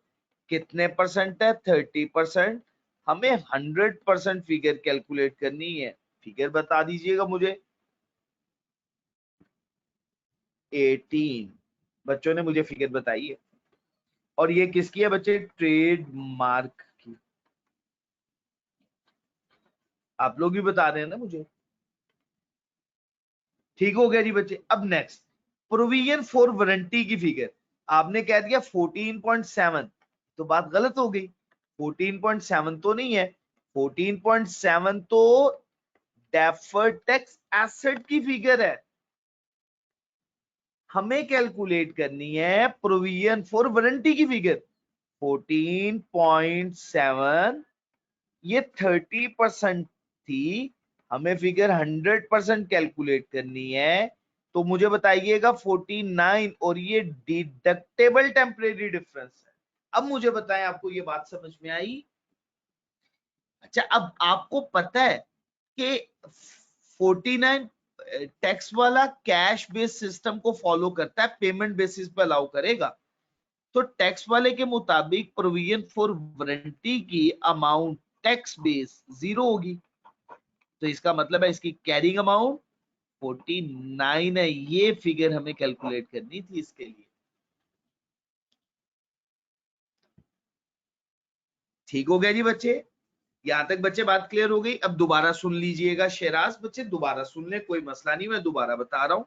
कितने परसेंट है, 30%। हमें 100% फिगर कैलकुलेट करनी है, फिगर बता दीजिएगा मुझे। 18 बच्चों ने मुझे फिगर बताई है और ये किसकी है बच्चे, ट्रेडमार्क की। आप लोग भी बता रहे हैं ना मुझे, ठीक हो गया जी बच्चे। अब नेक्स्ट, प्रोविजन फॉर वारंटी की फिगर आपने कह दिया 14.7, तो बात गलत हो गई। 14.7 तो नहीं है, 14.7 तो डेफर्ड टैक्स एसेट की फिगर है। हमें कैलकुलेट करनी है प्रोविजन फॉर वारंटी की फिगर। 14.7 ये 30% थी, हमें फिगर 100% कैलकुलेट करनी है। तो मुझे बताइएगा 49 और ये डिडक्टेबल टेम्परेरी डिफरेंस है। अब मुझे बताएं, आपको ये बात समझ में आई? अच्छा, अब आपको पता है कि 49 टैक्स वाला कैश बेस सिस्टम को फॉलो करता है, पेमेंट बेसिस पे अलाउ करेगा। तो टैक्स वाले के मुताबिक प्रोविजन फॉर वारंटी की अमाउंट टैक्स बेस 0 होगी, तो इसका मतलब है इसकी कैरिंग अमाउंट 49 है। ये फिगर हमें कैलकुलेट करनी थी इसके लिए। ठीक हो गया जी बच्चे, यहां तक बच्चे बात क्लियर हो गई। अब दोबारा सुन लीजिएगा शेराज, बच्चे दोबारा सुन ले, कोई मसला नहीं, मैं दोबारा बता रहा हूं।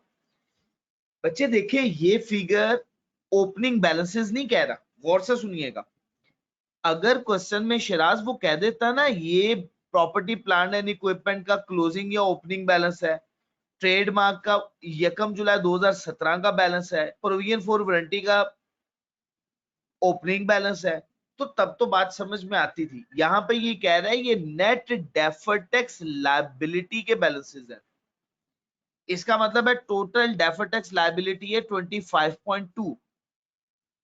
बच्चे देखिए, ये फिगर ओपनिंग बैलेंसेस नहीं कह रहा, गौर से सुनिएगा। अगर क्वेश्चन में शेराज वो कह देता ना, ये प्रॉपर्टी प्लांट एंड इक्विपमेंट का क्लोजिंग या ओपनिंग बैलेंस है, ट्रेडमार्क का 1 जुलाई 2017 का बैलेंस है, प्रोविजन फॉर वारंटी का ओपनिंग बैलेंस है, तो तब तो बात समझ में आती थी। यहां पे ये कह रहा है ये नेट डेफर्ड टैक्स लायबिलिटी के बैलेंसेस है। इसका मतलब है टोटल डेफर्ड टैक्स लायबिलिटी है 25.2,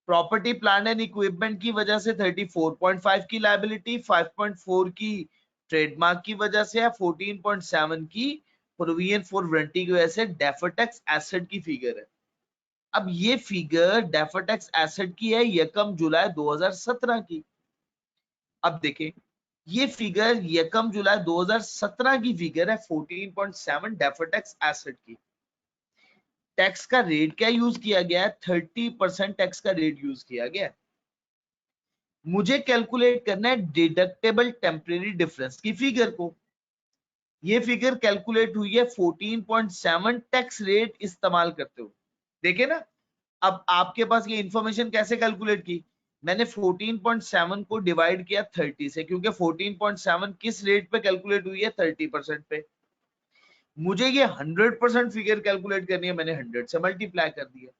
प्रॉपर्टी प्लांट एंड इक्विपमेंट की वजह से 34.5 की लायबिलिटी, 5.4 की ट्रेडमार्क की वजह से है, 14.7 की प्रोविजन फॉर वारंटी की वजह से डेफर्ड टैक्स एसेट की फिगर है। अब ये फिगर डेफर्ड टैक्स एसेट की है 1 जुलाई 2017 की। अब देखें, ये फिगर 1 जुलाई 2017 की फिगर है 14.7 डेफर्ड टैक्स एसेट की। टैक्स का रेट क्या यूज किया गया है, 30% टैक्स का रेट यूज किया गया है। मुझे कैलकुलेट करना है डिडक्टेबल टेम्परेरी डिफरेंस की फिगर को। ये फिगर कैलकुलेट हुई है 14.7 टैक्स रेट इस्तेमाल करते हुए। देखे ना, अब आपके पास ये इंफॉर्मेशन कैसे कैलकुलेट की, मैंने 14.7 को डिवाइड किया 30 से, क्योंकि 14.7 किस रेट पे कैलकुलेट हुई है, 30% पे। मुझे ये 100% फिगर कैलकुलेट करनी है, मैंने 100 से मल्टीप्लाई कर दिया।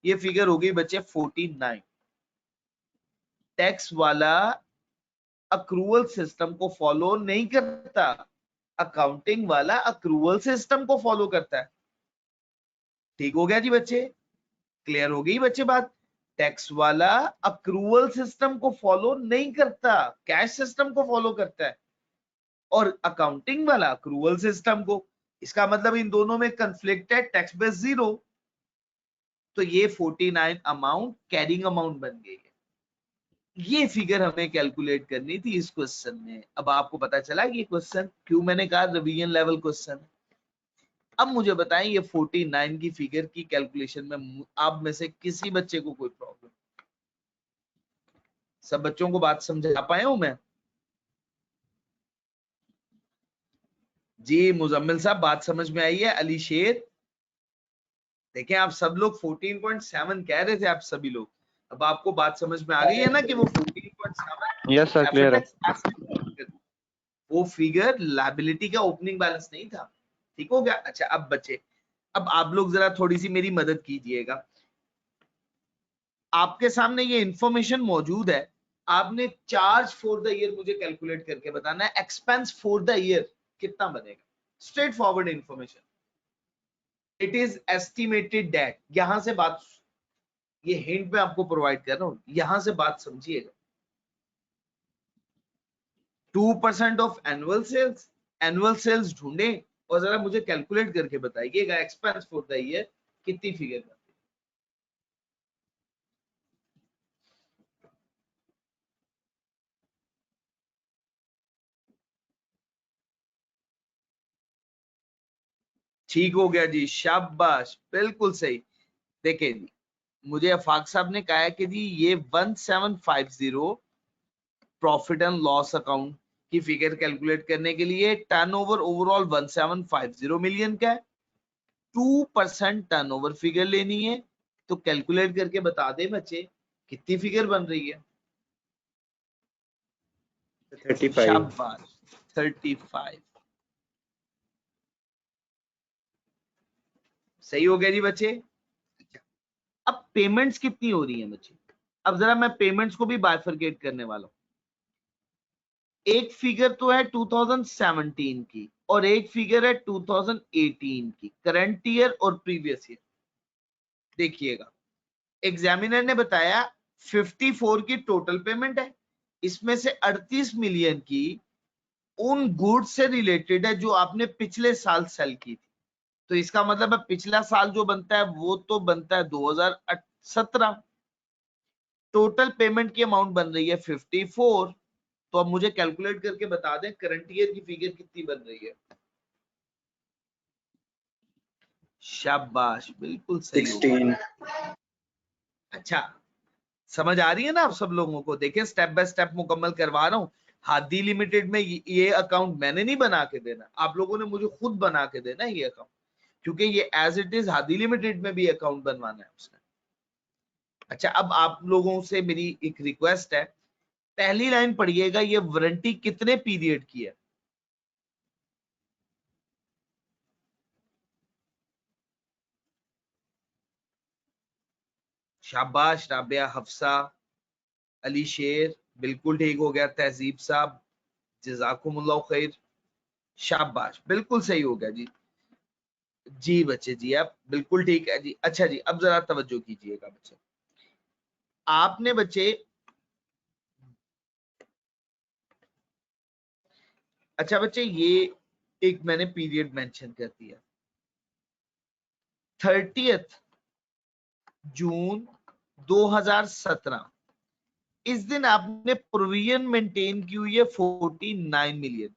ये फिगर हो गई बच्चे 49। टैक्स वाला अक्रूवल सिस्टम को फॉलो नहीं करता, अकाउंटिंग वाला अक्रूवल सिस्टम को फॉलो करता है। ठीक हो गया जी बच्चे, क्लियर हो गई बच्चे बात। टैक्स वाला अक्रूवल सिस्टम को फॉलो नहीं करता, कैश सिस्टम को फॉलो करता है, और अकाउंटिंग वाला अक्रूवल सिस्टम को। इसका मतलब इन दोनों में कंफ्लिक्ट है, टैक्स बेस 0। तो ये 49 अमाउंट कैरिंग अमाउंट बन गई है। ये फिगर हमें कैलकुलेट करनी थी इस क्वेश्चन में। अब आपको पता चला कि ये क्वेश्चन क्यों मैंने कहा रिवीजन लेवल क्वेश्चन। अब मुझे बताएं ये 49 की फिगर की कैलकुलेशन में आप में से किसी बच्चे को कोई प्रॉब्लम? सब बच्चों को बात समझा पाया हूं मैं? जी मुजम्मिल साहब बात समझ में आई है? अली शेर, देखें आप सब लोग 14.7 कह रहे थे आप सभी लोग, अब आपको बात समझ में आ गई है ना कि वो 14.7 यस सर क्लियर है। वो फिगर लायबिलिटी का ओपनिंग बैलेंस नहीं था। ठीक हो गया? अच्छा अब बच्चे, अब आप लोग जरा थोड़ी सी मेरी मदद कीजिएगा। आपके सामने ये इंफॉर्मेशन मौजूद है, आपने चार्ज फॉर द ईयर मुझे कैलकुलेट करके बताना है, एक्सपेंस फॉर द ईयर कितना बनेगा। Straight forward information, it is estimated that. यहां से बात, ये हिंट मैं आपको प्रोवाइड कर रहा हूं, यहां से बात समझिएगा। 2% ऑफ एनुअल सेल्स ढूंढे और जरा मुझे कैलकुलेट करके बताइएगा एक्सपेंस फॉर द ईयर कितनी फिगर बनती है। ठीक हो गया जी, शाबाश, बिल्कुल सही। देखिए जी, मुझे अफाक साहब ने कहा है कि जी ये 1750 प्रॉफिट एंड लॉस अकाउंट की फिगर कैलकुलेट करने के लिए टर्नओवर ओवरऑल 1750 मिलियन का है, 2% टर्नओवर फिगर लेनी है। तो कैलकुलेट करके बता दे बच्चे कितनी फिगर बन रही है। 35। शाबाश, 35। सही हो गया जी बच्चे। अब पेमेंट्स कितनी हो रही है बच्चे? अब जरा मैं पेमेंट्स को भी बाइफरकेट करने वाला हूं। एक फिगर तो है 2017 की और एक फिगर है 2018 की, करंट ईयर और प्रीवियस ईयर। देखिएगा, एग्जामिनर ने बताया 54 की टोटल पेमेंट है, इसमें से 38 मिलियन की उन गुड्स से रिलेटेड है जो आपने पिछले साल सेल की थी। तो इसका मतलब है पिछला साल जो बनता है वो तो बनता है 2017। टोटल पेमेंट की अमाउंट बन रही है 54। तो अब मुझे कैलकुलेट करके बता दें करंट ईयर की फिगर कितनी बन रही है। शाबाश, बिल्कुल सही हो गया। 16। अच्छा, समझ आ रही है ना आप सब लोगों को? देखें स्टेप बाय स्टेप मुकम्मल करवा रहा हूं। हादी लिमिटेड में ये अकाउंट मैंने नहीं बना के देना, आप लोगों ने मुझे खुद बना के देना ये अकाउंट, क्योंकि ये एज इट इज हादी लिमिटेड में भी अकाउंट बनवाना है उसने। अच्छा, अब आप लोगों से मेरी एक रिक्वेस्ट है, पहली लाइन पढ़िएगा, ये वारंटी कितने पीरियड की है? शाबाश राबिया, हफ्सा, अली शेर, बिल्कुल ठीक हो गया। तहजीब साहब, जजाकुमुल्लाह खैर, शाबाश, बिल्कुल सही हो गया जी। जी बच्चे जी, आप बिल्कुल ठीक है जी। अच्छा जी, अब जरा तवज्जो कीजिएगा बच्चे। आपने बच्चे, अच्छा बच्चे, ये एक मैंने पीरियड मेंशन कर दिया, 30 जून 2017। इस दिन आपने प्रोविजन मेंटेन की हुई है 49 मिलियन।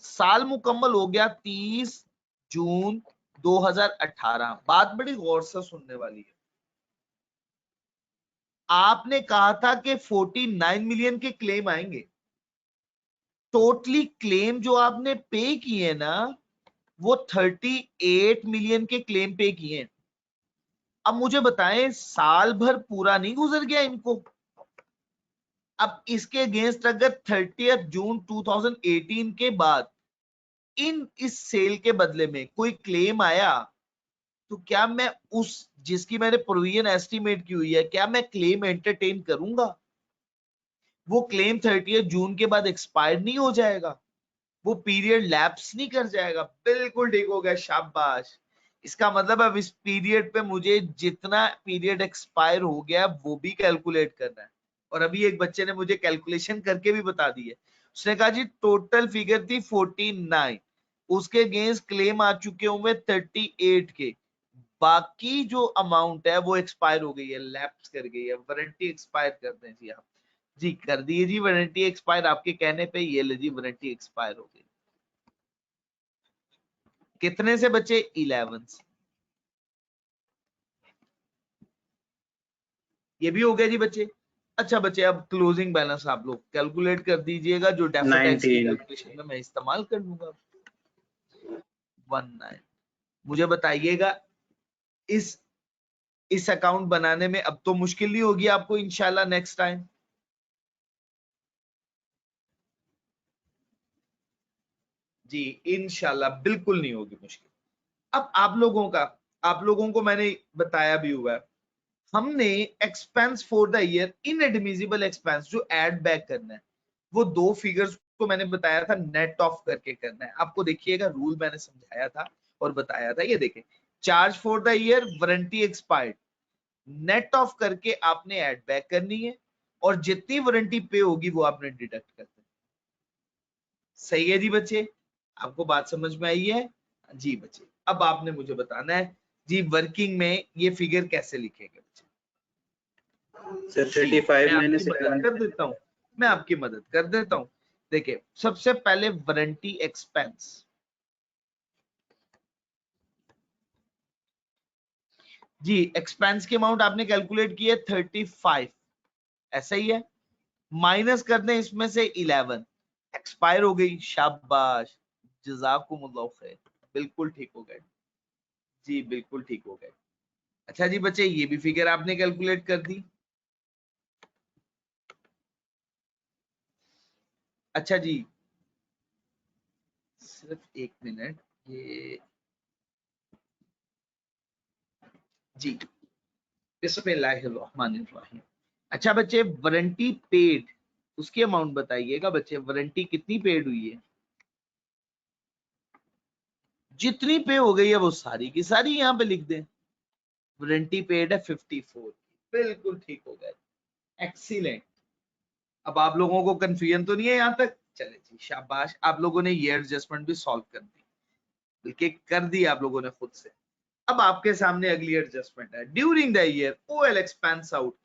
साल मुकम्मल हो गया 30 जून 2018। बात बड़ी गौर से सुनने वाली है। आपने कहा था कि 49 मिलियन के क्लेम आएंगे। टोटली क्लेम जो आपने पे किए ना, वो 38 मिलियन के क्लेम पे किए हैं। अब मुझे बताएं, साल भर पूरा नहीं गुजर गया इनको, अब इसके अगेंस्ट अगर 30 जून 2018 के बाद इस सेल के बदले में कोई क्लेम आया, तो क्या मैं उस जिसकी मैंने प्रोविजन एस्टिमेट की हुई है, क्या मैं क्लेम एंटरटेन करूंगा? वो क्लेम 30 जून के बाद एक्सपायर नहीं हो जाएगा, वो पीरियड लैप्स नहीं कर जाएगा। बिल्कुल ठीक हो गया, शाबाश। इसका मतलब अब इस पीरियड पे मुझे जितना पीरियड एक्सपायर हो गया वो भी कैलकुलेट करना है। और अभी एक बच्चे ने मुझे कैलकुलेशन करके भी बता दी है। उसने कहा जी टोटल फिगर थी 49, उसके अगेंस्ट क्लेम आ चुके होंगे 38 के, बाकी जो अमाउंट है वो एक्सपायर हो गई है, लैप्स कर गई है, वारंटी एक्सपायर कर दें जी आप। जी कर दिए जी वारंटी एक्सपायर, आपके कहने पे ये ले जी वारंटी एक्सपायर हो गई। कितने से बचे? 11 से। ये भी हो गया जी बच्चे। अच्छा बच्चे, अब क्लोजिंग बैलेंस आप लोग कैलकुलेट कर दीजिएगा, जो डेफर्ड टैक्स की 19 कैलकुलेशन में मैं इस्तेमाल कर लूंगा। 19। मुझे बताइएगा इस अकाउंट बनाने में अब तो मुश्किल नहीं होगी आपको इंशाल्लाह नेक्स्ट टाइम। जी इंशाल्लाह बिल्कुल नहीं होगी मुश्किल। अब आप लोगों को मैंने बताया भी हुआ है, हमने expense for the year inadmissible expense जो ऐड बैक करना है, वो दो फिगर्स को मैंने बताया था नेट ऑफ करके करना है। आपको देखिएगा रूल मैंने समझाया था और बताया था, ये देखें, charge for the year warranty expired, net of करके आपने ऐड बैक करनी है, और जितनी वारंटी पे होगी वो आपने डिडक्ट कर देना। सही है जी बच्चे, आपको बात समझ में आई है? जी बच्चे, अब आपने मुझे बताना है जी वर्किंग में ये फिगर कैसे लिखेंगे बच्चे। सर 35 मैं माइनस आपकी मदद 11 कर देता हूँ, मैं आपकी मदद कर देता हूँ। देखिए सबसे पहले वारंटी एक्सपेंस, जी एक्सपेंस की अमाउंट आपने कैलकुलेट की है 35, ऐसा ही है, माइनस कर दें इसमें से 11, एक्सपायर हो गई, शाबाश, जज़ाकुमुल्लाह खैर, बिल्कुल ठीक हो गए जी, बिल्कुल ठीक हो गए। अच्छा जी बच्चे, ये भी फिगर आपने कैलकुलेट कर दी। अच्छा जी, सिर्फ एक मिनट, ये जी बिस्मिल्लाहिर्रहमानिर्रहीम। अच्छा बच्चे, वारंटी पेड उसकी अमाउंट बताइएगा बच्चे, वारंटी कितनी पेड हुई है? जितनी पे हो गई है वो सारी की सारी यहाँ पे लिख दें। वारंटी पेड है 54, बिल्कुल ठीक हो गया, एक्सीलेंट। अब आप लोगों को कंफ्यूजन तो नहीं है यहाँ तक? चले जी शाबाश, आप लोगों ने ये एडजस्टमेंट भी सॉल्व कर दी, बल्कि कर दी आप लोगों ने खुद से। अब आपके सामने अगली एडजस्टमेंट है, during the year OL expense out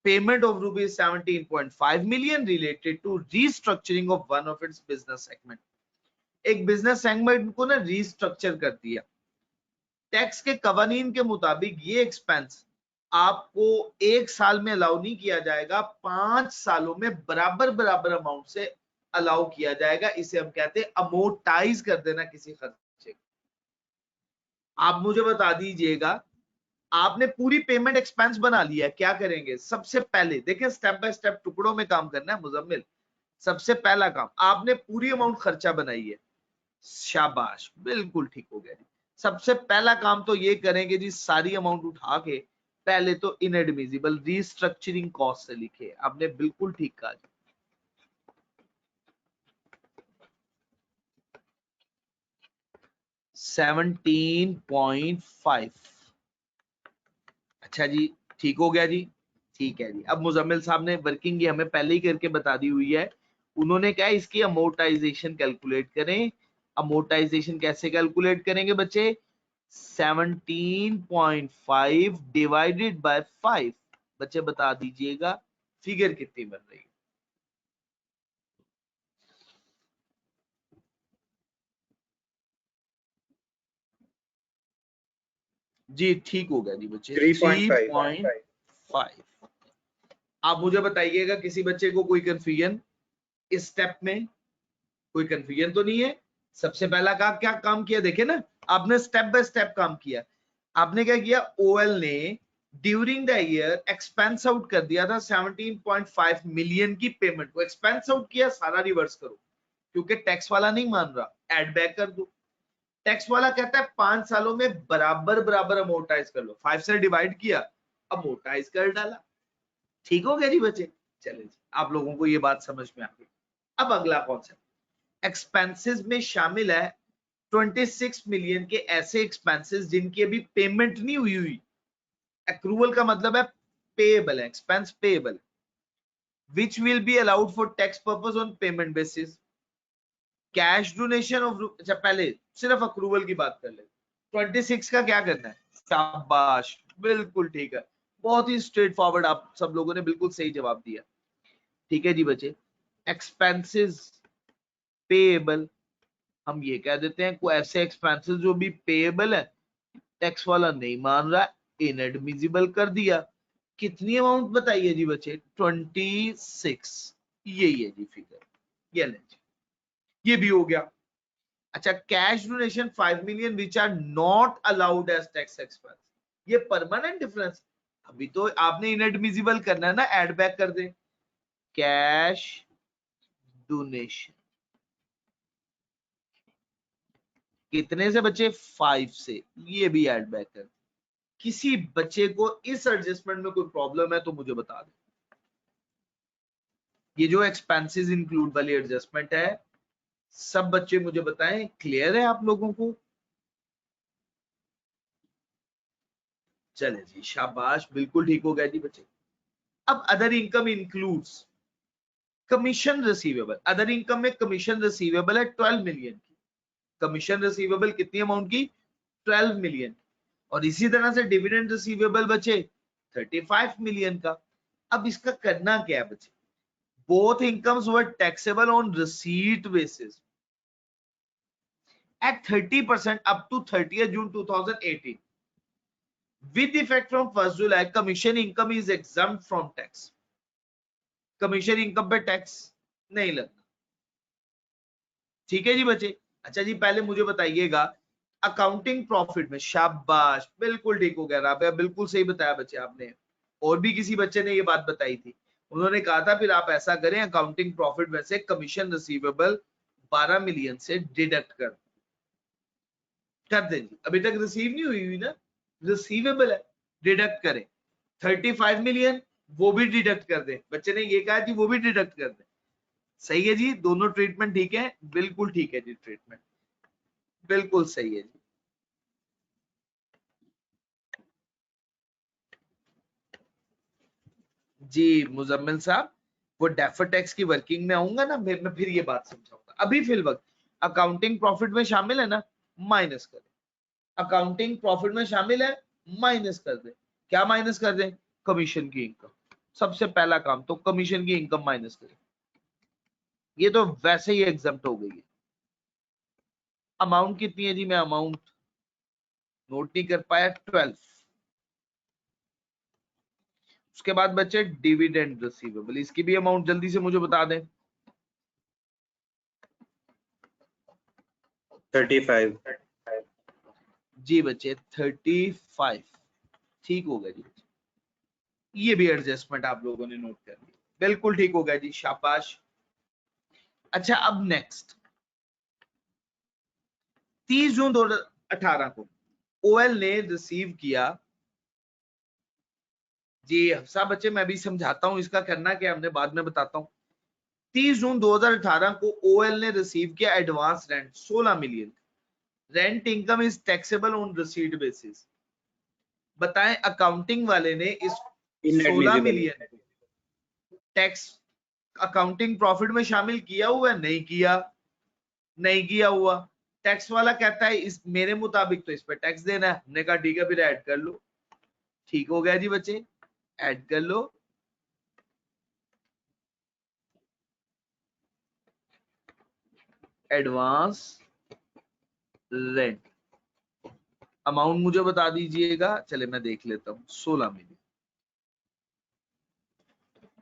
payment of rupees 17.5 million related to restructuring of one of its business segment. एक बिजनेस सेगमेंट को ना रीस्ट्रक्चर कर दिया, टैक्स के कवानीन के मुताबिक ये एक्सपेंस आपको एक साल में अलाउ नहीं किया जाएगा, 5 सालों में बराबर बराबर अमाउंट से अलाउ किया जाएगा। इसे हम कहते हैं अमोर्टाइज कर देना किसी खर्चे को। आप मुझे बता दीजिएगा, आपने पूरी पेमेंट एक्सपेंस बना लिया, क्या करेंगे? सबसे पहले देखिए, स्टेप बाय स्टेप टुकड़ों में काम करना है मुजम्मिल। सबसे पहला काम, आपने पूरी अमाउंट खर्चा बनाई है, शाबाश, बिल्कुल ठीक हो गया। सबसे पहला काम तो ये करेंगे जी, सारी अमाउंट उठा के पहले तो इनएडमिसिबल रीस्ट्रक्चरिंग कॉस्ट से लिखे, आपने बिल्कुल ठीक कहा। 17.5, अच्छा जी ठीक हो गया जी, ठीक है जी। अब मुजम्मिल साहब ने वर्किंग ये हमें पहले ही करके बता दी हुई है, उन्होंने क्या इसकी अमोर्टाइजेशन कैलकुलेट करें। अमोर्टाइजेशन कैसे कैलकुलेट करेंगे बच्चे? 17.5 डिवाइडेड बाय 5, बच्चे बता दीजिएगा फिगर कितनी बन रही है? जी ठीक हो गया जी बच्चे, 3.5। आप मुझे बताइएगा किसी बच्चे को कोई कंफ्यूजन इस स्टेप में? कोई कंफ्यूजन तो नहीं है? सबसे पहला काम क्या काम किया, देखे ना आपने, स्टेप बाय स्टेप काम किया। आपने क्या किया, ओएल ने during the year expense out कर दिया था 17.5 मिलियन की पेमेंट को, एक्सपेंस आउट किया, सारा रिवर्स करो क्योंकि टैक्स वाला नहीं मान रहा, एड बैक कर दो। टैक्स वाला कहता है 5 सालों में बराबर बराबर अमोर्टाइज कर लो, 5 से डिवाइड किया, अमोर्टाइज कर डाला। ठीक हो गया जी बच्चे? चलिए जी, आप लोगों को ये बात समझ में आ गई। अब अगला कॉन्सेप्ट, एक्सपेंसेस में शामिल है 26 मिलियन के ऐसे एक्सपेंसेस जिनकी अभी पेमेंट नहीं हुई। एक्रूवल का मतलब है पेएबल है, expense payable, which will be allowed for tax purpose on payment basis. Cash donation of, अच्छा पहले सिर्फ अक्रूवल की बात कर ले। 26 का क्या करना है? शाबाश, बिल्कुल ठीक है, बहुत ही स्ट्रेट फॉरवर्ड, आप सब लोगों ने बिल्कुल सही जवाब दिया। ठीक है जी बच्चे, एक्सपेंसेस पेएबल, हम ये कह देते हैं कोई ऐसे एक्सपेंसेस जो भी पेएबल है, टैक्स वाला नहीं मान रहा, इनएडमिसिबल कर दिया। कितनी अमाउंट बताइए जी बच्चे? 26, यही है जी फिगर, ये लें जी, ये भी हो गया। अच्छा, cash donation 5 million which are not allowed as tax expense, ये परमानेंट डिफरेंस, अभी तो आपने इनएडमिसिबल करना है ना, एड बैक कर दे। कैश डोनेशन कितने से बच्चे? 5 से, ये भी एड बैक कर। किसी बच्चे को इस एडजस्टमेंट में कोई प्रॉब्लम है तो मुझे बता दे। ये जो एक्सपेंसेस इंक्लूड वाली एडजस्टमेंट है, सब बच्चे मुझे बताएं, क्लियर है आप लोगों को? चले जी, शाबाश, बिल्कुल ठीक हो गया जी बच्चे। अब other income includes commission receivable, other income में कमीशन रिसीवेबल है 12 मिलियन की, कमीशन रिसीवेबल कितनी अमाउंट की? 12 मिलियन। और इसी तरह से डिविडेंड रिसीवेबल बचे 35 मिलियन का। अब इसका करना क्या है बच्चे? both incomes were taxable on receipt basis at 30% up to 30th June 2018. With effect from 1st July, commission income is exempt from tax. Commission income पे टैक्स नहीं लगना। ठीक है जी बच्चे? अच्छा जी, पहले मुझे बताइएगा अकाउंटिंग प्रॉफिट में, शाबाश, बिल्कुल ठीक हो गया राबिया, बिल्कुल सही बताया बच्चे आपने। और भी किसी बच्चे ने ये बात बताई थी, उन्होंने कहा था फिर आप ऐसा करें, अकाउंटिंग प्रॉफिट में से कमीशन रिसीवेबल 12 मिलियन से डिडक्ट कर दें जी। अभी तक रिसीव नहीं हुई ना, रिसीवेबल है, डिडक्ट करें। 35 मिलियन वो भी डिडक्ट कर दें, बच्चे ने ये कहा कि वो भी डिडक्ट कर दें। सही है जी, दोनों ट्रीटमेंट ठीक है, बिल्कुल ठीक है जी, ट्रीटमेंट बिल्कुल सही है जी। जी मुजम्मिल साहब, वो डेफर टैक्स की वर्किंग में आऊंगा ना, मैं फिर ये बात समझाऊंगा। अभी फिल वक्त अकाउंटिंग प्रॉफिट में शामिल है ना, माइनस कर दे। अकाउंटिंग प्रॉफिट में शामिल है, माइनस कर दे। क्या माइनस कर दे? कमीशन की इनकम। सबसे पहला काम तो कमीशन की इनकम माइनस करें, ये तो वैसे ही एग्जम्प्ट हो गई है। अमाउंट कितनी है जी? मैं अमाउंट नोट नहीं कर पाया, 12। उसके बाद बचे डिविडेंड रिसीवेबल, इसकी भी अमाउंट जल्दी से मुझे बता दें। 35। जी बच्चे 35, ठीक हो गया जी। ये भी एडजस्टमेंट आप लोगों ने नोट कर ली, बिल्कुल ठीक हो गया जी, शाबाश। अच्छा, अब नेक्स्ट 30 जून 2018 को ओएल ने रिसीव किया जी। सब बच्चे मैं भी समझाता हूं, इसका करना क्या हमने बाद में बताता हूं। 30 जून 2018 को ओएल ने रिसीव किया advance rent 16 million. Rent income is taxable on receipt basis. बताएं अकाउंटिंग वाले ने इस 16 मिलियन टैक्स अकाउंटिंग प्रॉफिट में शामिल किया हुआ है? नहीं किया, नहीं किया हुआ। टैक्स वाला कहता है इस मेरे मुताबिक तो इस पे टैक्स देना है। हमने कहा ठीक है, फिर ऐड कर लो। ठीक हो गया जी बच्चे, ऐड कर लो। एडवांस रेंट अमाउंट मुझे बता दीजिएगा, चले मैं देख लेता हूं। 16 मिलियन।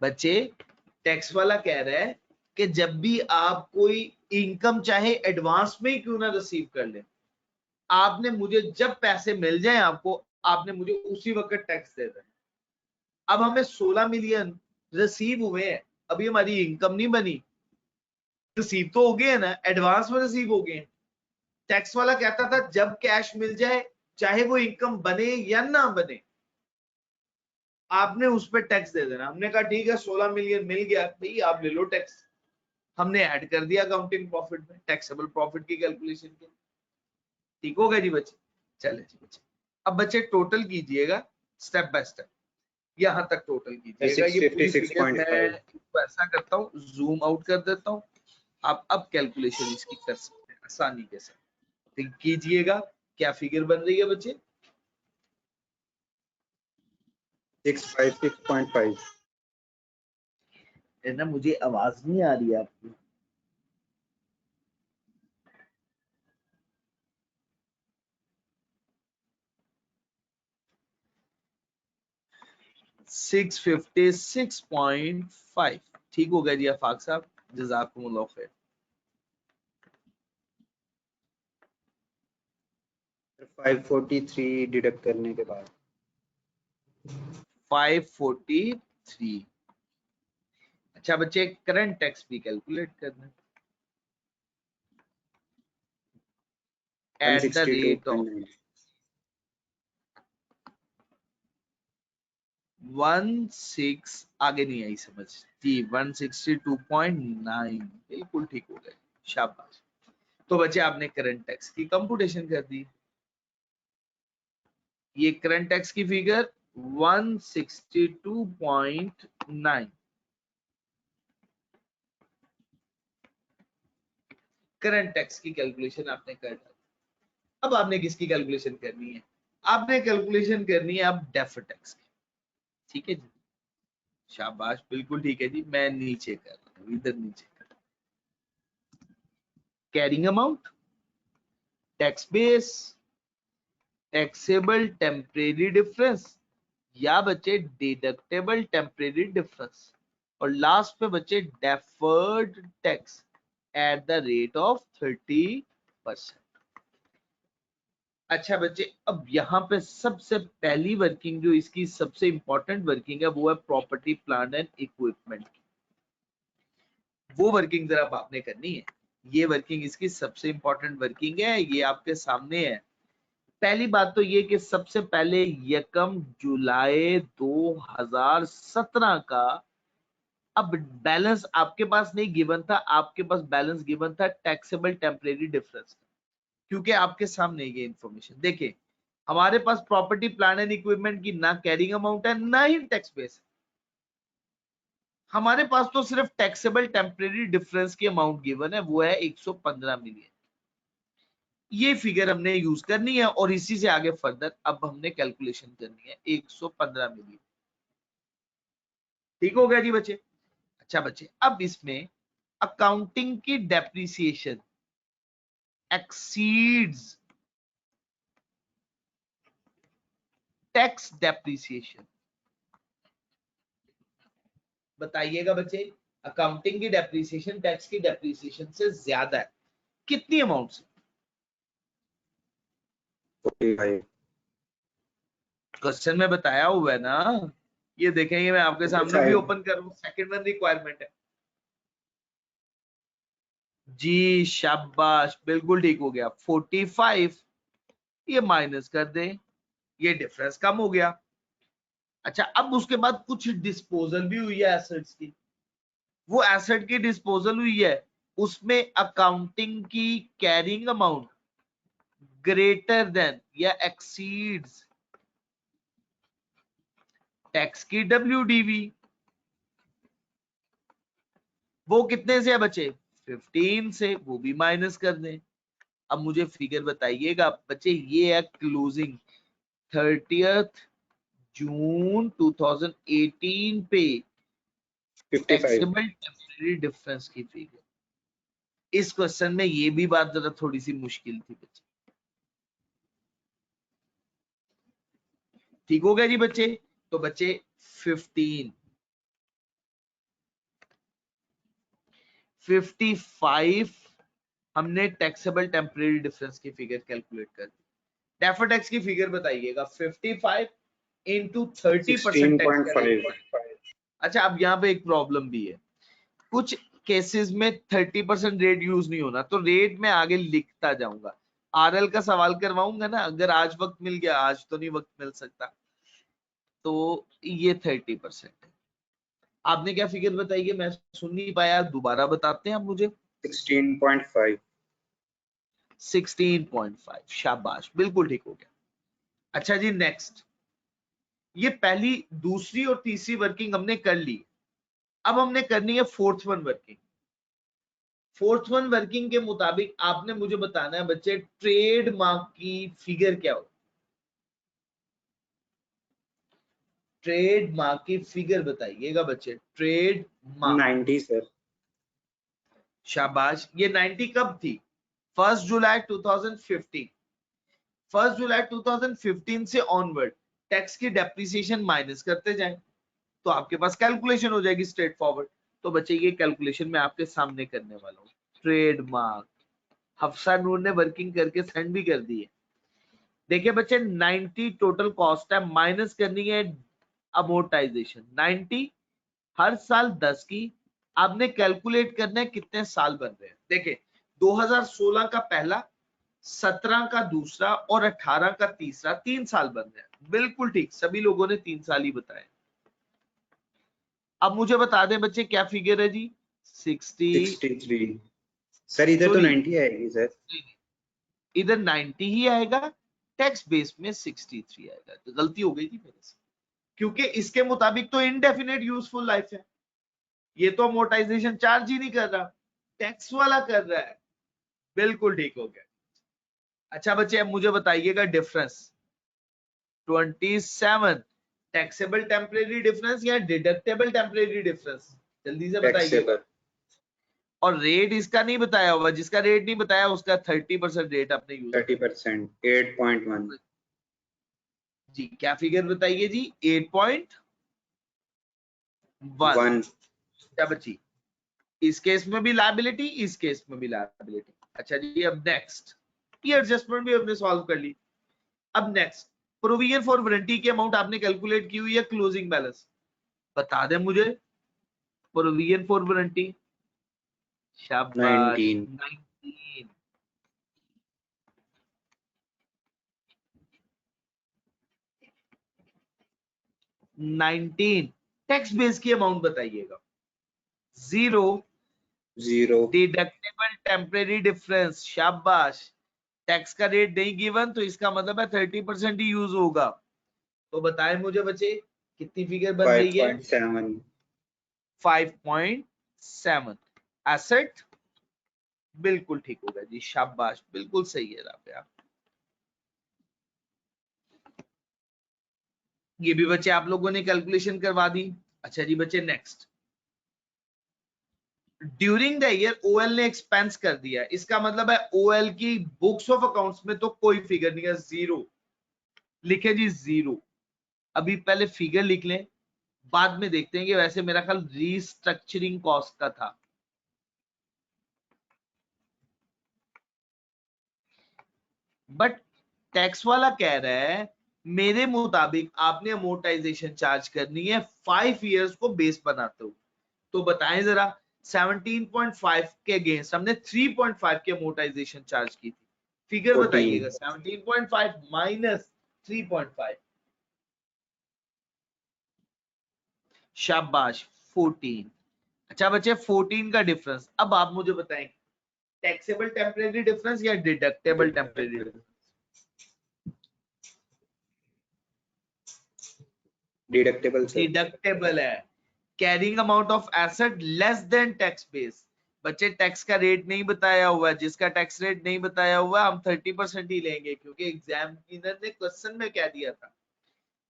बच्चे टैक्स वाला कह रहा है कि जब भी आप कोई इनकम चाहे एडवांस में ही क्यों ना रिसीव कर ले, आपने मुझे जब पैसे मिल जाए आपको आपने मुझे उसी वक्त टैक्स दे देना। अब हमें 16 मिलियन रिसीव हुए हैं, अभी हमारी इनकम नहीं बनी, रिसीव तो हो गए हैं ना, एडवांस में रिसीव हो गए हैं। टैक्स वाला कहता था जब कैश मिल जाए चाहे वो इनकम बने या ना बने आपने उस पर टैक्स दे देना। हमने कहा ठीक है 16 मिलियन मिल गया भाई आप ले लो टैक्स, हमने ऐड कर दिया अकाउंटिंग प्रॉफिट में टैक्सेबल प्रॉफिट की कैलकुलेशन के। ठीक हो गया जी बच्चे? चले जी बच्चे, अब बच्चे टोटल कीजिएगा स्टेप बाय स्टेप, यहाँ तक टोटल कीजिएगा। ये पूरी फिगर मैं इसको ऐसा करता हूँ, जूम आउट कर देता हूँ, आप अब कैलकुलेशन इसकी कर सकते हैं आसानी के साथ। ठीक कीजिएगा, क्या फिगर बन रही है बच्चे? 656.5। है ना, मुझे आवाज नहीं आ रही है आपकी। $656.5। ठीक हो गया जी आफाक साहब, जज़ाकुमुल्लाह खैर। 543 डिडक्ट करने के बाद 543। अच्छा बच्चे, करंट टैक्स भी कैलकुलेट करना एट द रेट ऑफ 16, आगे नहीं आई समझ जी, 162.9 बिल्कुल ठीक हो गए, शाबाश। तो बच्चे आपने करंट टैक्स की कंप्यूटेशन कर दी, ये करंट टैक्स की फिगर 162.9 करंट टैक्स की कैलकुलेशन आपने कर दी। अब आपने किसकी कैलकुलेशन करनी है? आपने कैलकुलेशन करनी है अब डेफर्ड टैक्स की। ठीक है जी, शाबाश, बिल्कुल ठीक है जी। मैं नीचे कर रहा हूँ, इधर नीचे कर रहा हूँ। Carrying amount, tax base, taxable temporary difference या बच्चे डिडक्टेबल टेम्परेरी डिफरेंस, और लास्ट पे बच्चे deferred tax at the rate of 30%। अच्छा बच्चे, अब यहाँ पे सबसे पहली वर्किंग जो इसकी सबसे इंपॉर्टेंट वर्किंग है वो है प्रॉपर्टी प्लांट एंड इक्विपमेंट की। वो वर्किंग जरा आपने करनी है, ये वर्किंग इसकी सबसे इंपॉर्टेंट वर्किंग है, ये आपके सामने है। पहली बात तो ये कि सबसे पहले 1 जुलाई 2017 का, अब बैलेंस आपके पास नहीं गिवन था, आपके पास बैलेंस गिवन था टैक्सेबल टेम्परेरी डिफरेंस, क्योंकि आपके सामने ये इंफॉर्मेशन देखिए, हमारे पास प्रॉपर्टी प्लांट एंड इक्विपमेंट की ना कैरिंग अमाउंट है ना ही टैक्स बेस है, हमारे पास तो सिर्फ टैक्सेबल टेम्परेरी डिफरेंस की अमाउंट गिवन है, वो है 115 मिलियन। ये फिगर हमने यूज करनी है और इसी से आगे फर्दर अब हमने कैलकुलेशन करनी है 115 मिलियन। ठीक हो गया जी बच्चे? अच्छा बच्चे, अब इसमें अकाउंटिंग की डेप्रिसिएशन एक्सीड्स टैक्स डेप्रिसिएशन। बताइएगा बच्चे, अकाउंटिंग की डेप्रिसिएशन टैक्स की डेप्रिसिएशन से ज्यादा है, कितनी अमाउंट से? 45। क्वेश्चन में बताया हुआ है ना, ये देखेंगे, मैं आपके सामने भी ओपन कर रहा हूं, सेकंड वन रिक्वायरमेंट है जी, शाबाश, बिल्कुल ठीक हो गया। 45 ये माइनस कर दे, ये डिफरेंस कम हो गया। अच्छा, अब उसके बाद कुछ डिस्पोजल भी हुई है एसेट्स की, वो एसेट की डिस्पोजल हुई है, उसमें अकाउंटिंग की कैरिंग अमाउंट ग्रेटर देन या एक्सीड्स टैक्स की WDV, वो कितने से है बच्चे? 15 से, वो भी माइनस कर दें। अब मुझे फिगर बताइएगा बच्चे, ये है क्लोजिंग 30 जून 2018 पे 55। टैक्सेबल टेम्परेरी डिफरेंस की फिगर। इस क्वेश्चन में ये भी बात जरा थोड़ी सी मुश्किल थी बच्चे। ठीक हो गया जी बच्चे? तो बच्चे 55 हमने टैक्सेबल टेम्परेरी डिफरेंस की फिगर कैलकुलेट कर दी। डेफर्ड टैक्स की फिगर बताइएगा 55 इंटू 30% टैक्स का 16.5 रेट। अच्छा, अब यहाँ पे एक प्रॉब्लम भी है, कुछ केसेस में 30% रेट यूज नहीं होना, तो रेट में आगे लिखता जाऊंगा। आरएल का सवाल करवाऊंगा ना, अगर आज वक्त मिल गया, आज तो नहीं वक्त मिल सकता, तो ये 30% है। आपने क्या फिगर बताई है, मैं सुन नहीं पाया, दोबारा बताते हैं आप मुझे। 16.5 16.5, शाबाश, बिल्कुल ठीक हो गया। अच्छा जी, नेक्स्ट, ये पहली, दूसरी और तीसरी वर्किंग हमने कर ली, अब हमने करनी है fourth one working. Fourth one working के मुताबिक आपने मुझे बताना है बच्चे, ट्रेडमार्क की फिगर क्या हो, ट्रेडमार्क की फिगर बताइएगा बच्चे, ट्रेडमार्क। 90 सर। शाबाश, ये 90 कब थी? 1 जुलाई 2015। 1 जुलाई 2015 से ऑनवर्ड टैक्स की डेप्रिसिएशन माइनस करते जाएं, तो आपके पास कैलकुलेशन हो जाएगी स्ट्रेट फॉरवर्ड। तो बच्चे ये कैलकुलेशन मैं आपके सामने करने वाला हूँ। ट्रेडमार्क, हफ्सा नूर ने वर्किंग करके सेंड भी कर दी है। देखिए बच्चे, 90 टोटल कॉस्ट है, माइनस करनी है अमोर्टाइजेशन। 90 हर साल 10 की, आपने कैलकुलेट करना है कितने साल बन रहे हैं। देखिए 2016 का पहला, 17 का दूसरा और 18 का तीसरा, 3 साल बन रहे हैं। बिल्कुल ठीक, सभी लोगों ने 3 साल ही बताए। अब मुझे बता दें बच्चे क्या फिगर है जी? 63 सर, इधर तो Sorry, 90 आएगी सर। इधर 90 ही आएगा, टैक्स बेस में 63 आएगा। तो गलती हो गई थी मेरे से, क्योंकि इसके मुताबिक तो इनडेफिनेट यूजफुल लाइफ है, ये तो अमोर्टाइजेशन चार्ज ही नहीं कर रहा, टैक्स वाला कर रहा है। बिल्कुल ठीक हो गया। अच्छा बच्चे, अब मुझे बताइएगा डिफरेंस 27 टैक्सेबल टेम्परेरी डिफरेंस या डिडक्टेबल टेम्परेरी डिफरेंस, जल्दी से बताइए। टैक्सेबल। और रेट इसका नहीं बताया होगा, जिसका रेट नहीं बताया उसका 30% रेट आपने यूज 30%, 8.1 जी। क्या फिगर बताइए जी? 8.1। 1। क्या बची? इस केस में भी लायबिलिटी, इस केस में भी लायबिलिटी। अच्छा जी, अब नेक्स्ट, ये एडजस्टमेंट भी हमने सॉल्व कर ली। अब नेक्स्ट, प्रोविजन फॉर वारंटी की अमाउंट आपने कैलकुलेट की हुई है, क्लोजिंग बैलेंस बता दें मुझे। प्रोविजन फॉर वारंटी, शाबाश, 19 19। टैक्स बेस की अमाउंट बताइएगा। 0 0 डिडक्टेबल टेम्परेरी डिफरेंस, शाबाश। टैक्स का रेट नहीं गिवन, तो इसका मतलब है 30% ही यूज होगा। तो बताएं मुझे बच्चे, कितनी फिगर बन रही है? 5.7 5.7 एसेट। बिल्कुल ठीक होगा जी, शाबाश, बिल्कुल सही है राबिया। ये भी बच्चे आप लोगों ने कैलकुलेशन करवा दी। अच्छा जी बच्चे, next, during the year OL ने एक्सपेंस कर दिया, इसका मतलब है ओएल की बुक्स ऑफ अकाउंट्स में तो कोई फिगर नहीं है, 0 लिखे जी, 0। अभी पहले फिगर लिख लें, बाद में देखते हैं कि वैसे मेरा ख्याल रीस्ट्रक्चरिंग कॉस्ट का था। बट टैक्स वाला कह रहा है मेरे मुताबिक आपने अमोर्टाइजेशन चार्ज करनी है 5 इयर्स को बेस बनाते हुए। तो बताएं जरा, 17.5 के अगेंस्ट हमने 3.5 की अमोर्टाइजेशन चार्ज की थी। फिगर 14 बताइएगा, 17.5 माइनस 3.5, शाबाश, 14। अच्छा बच्चे, 14 का डिफरेंस, अब आप मुझे बताएं टैक्सेबल टेम्परेरी डिफरेंस या deductible temporary difference? Deductible sir. Deductible है। Carrying amount of asset less than tax base. बच्चे टैक्स का रेट नहीं बताया हुआ है, जिसका टैक्स रेट नहीं बताया हुआ है हम 30% ही लेंगे, क्योंकि एग्जामिनर ने क्वेश्चन में क्या दिया था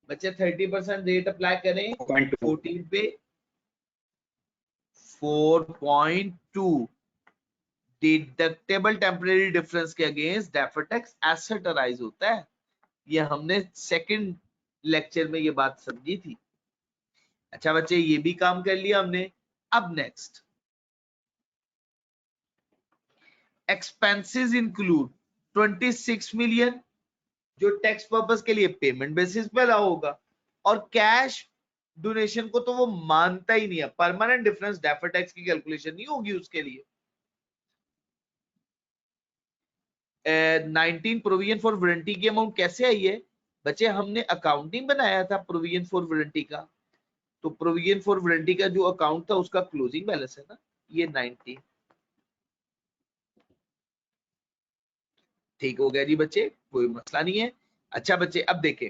बच्चे, 30% रेट अप्लाई करें 4.2 14 पे 4.2 डिडक्टेबल टेम्परेरी डिफरेंस के against deferred tax asset arise होता है। ये हमने सेकंड लेक्चर में ये बात समझी थी। अच्छा बच्चे, ये भी काम कर लिया हमने। अब नेक्स्ट, एक्सपेंसेस इंक्लूड 26 मिलियन जो टैक्स पर्पस के लिए पेमेंट बेसिस पे अलाउ होगा, और कैश डोनेशन को तो वो मानता ही नहीं है, परमानेंट डिफरेंस डेफर्ड टैक्स की कैलकुलेशन नहीं होगी उसके लिए। 19 प्रोविजन फॉर वारंटी की अमाउंट कैसे आई है बच्चे? हमने अकाउंटिंग बनाया था प्रोविजन फॉर वारंटी का, तो प्रोविजन फॉर वारंटी का जो अकाउंट था उसका क्लोजिंग बैलेंस है ना, ये 90। ठीक हो गया जी बच्चे, कोई मसला नहीं है। अच्छा बच्चे अब देखें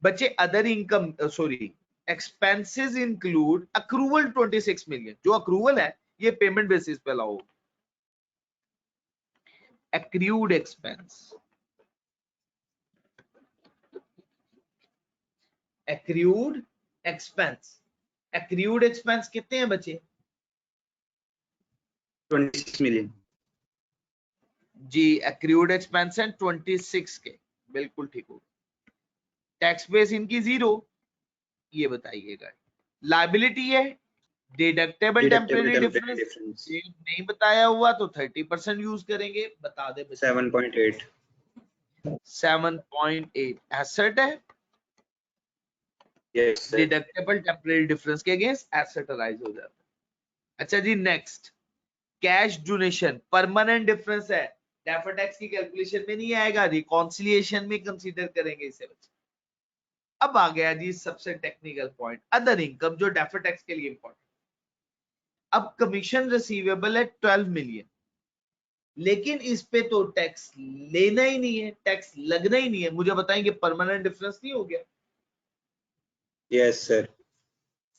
बच्चे, other income sorry expenses include accrual 26 million. जो अक्रूवल है ये पेमेंट बेसिस पे अलाउ होगा। Accrued expense, accrued expense, accrued expense कितने हैं बच्चे? 26 million। जी एक्रूड एक्सपेंस है 26 के, बिल्कुल ठीक हो। टैक्स बेस इनकी 0, ये बताइएगा। लायबिलिटी है डिडक्टेबल टेम्परेरी डिफरेंस, ये नहीं बताया हुआ तो 30% यूज करेंगे, बता दे बच्चे। 7.8। 7.8 एसेट है, yes sir. Deductible temporary difference के अगेंस्ट एसेट अराइज हो जाता है। अच्छा जी next, cash donation permanent difference है, डेफर्ड टैक्स की कैलकुलेशन में नहीं आएगा, रिकॉन्सिलिएशन में कंसीडर करेंगे इसे बच्चे। अब आ गया जी सबसे टेक्निकल पॉइंट, अदर इनकम, जो डेफर्ड टैक्स के लिए इंपॉर्टेंट। अब कमीशन रिसीवेबल है 12 मिलियन, लेकिन इस पे तो टैक्स लेना ही नहीं है, टैक्स लगना ही नहीं है। मुझे बताएंगे परमानेंट डिफरेंस नहीं हो गया? Yes sir.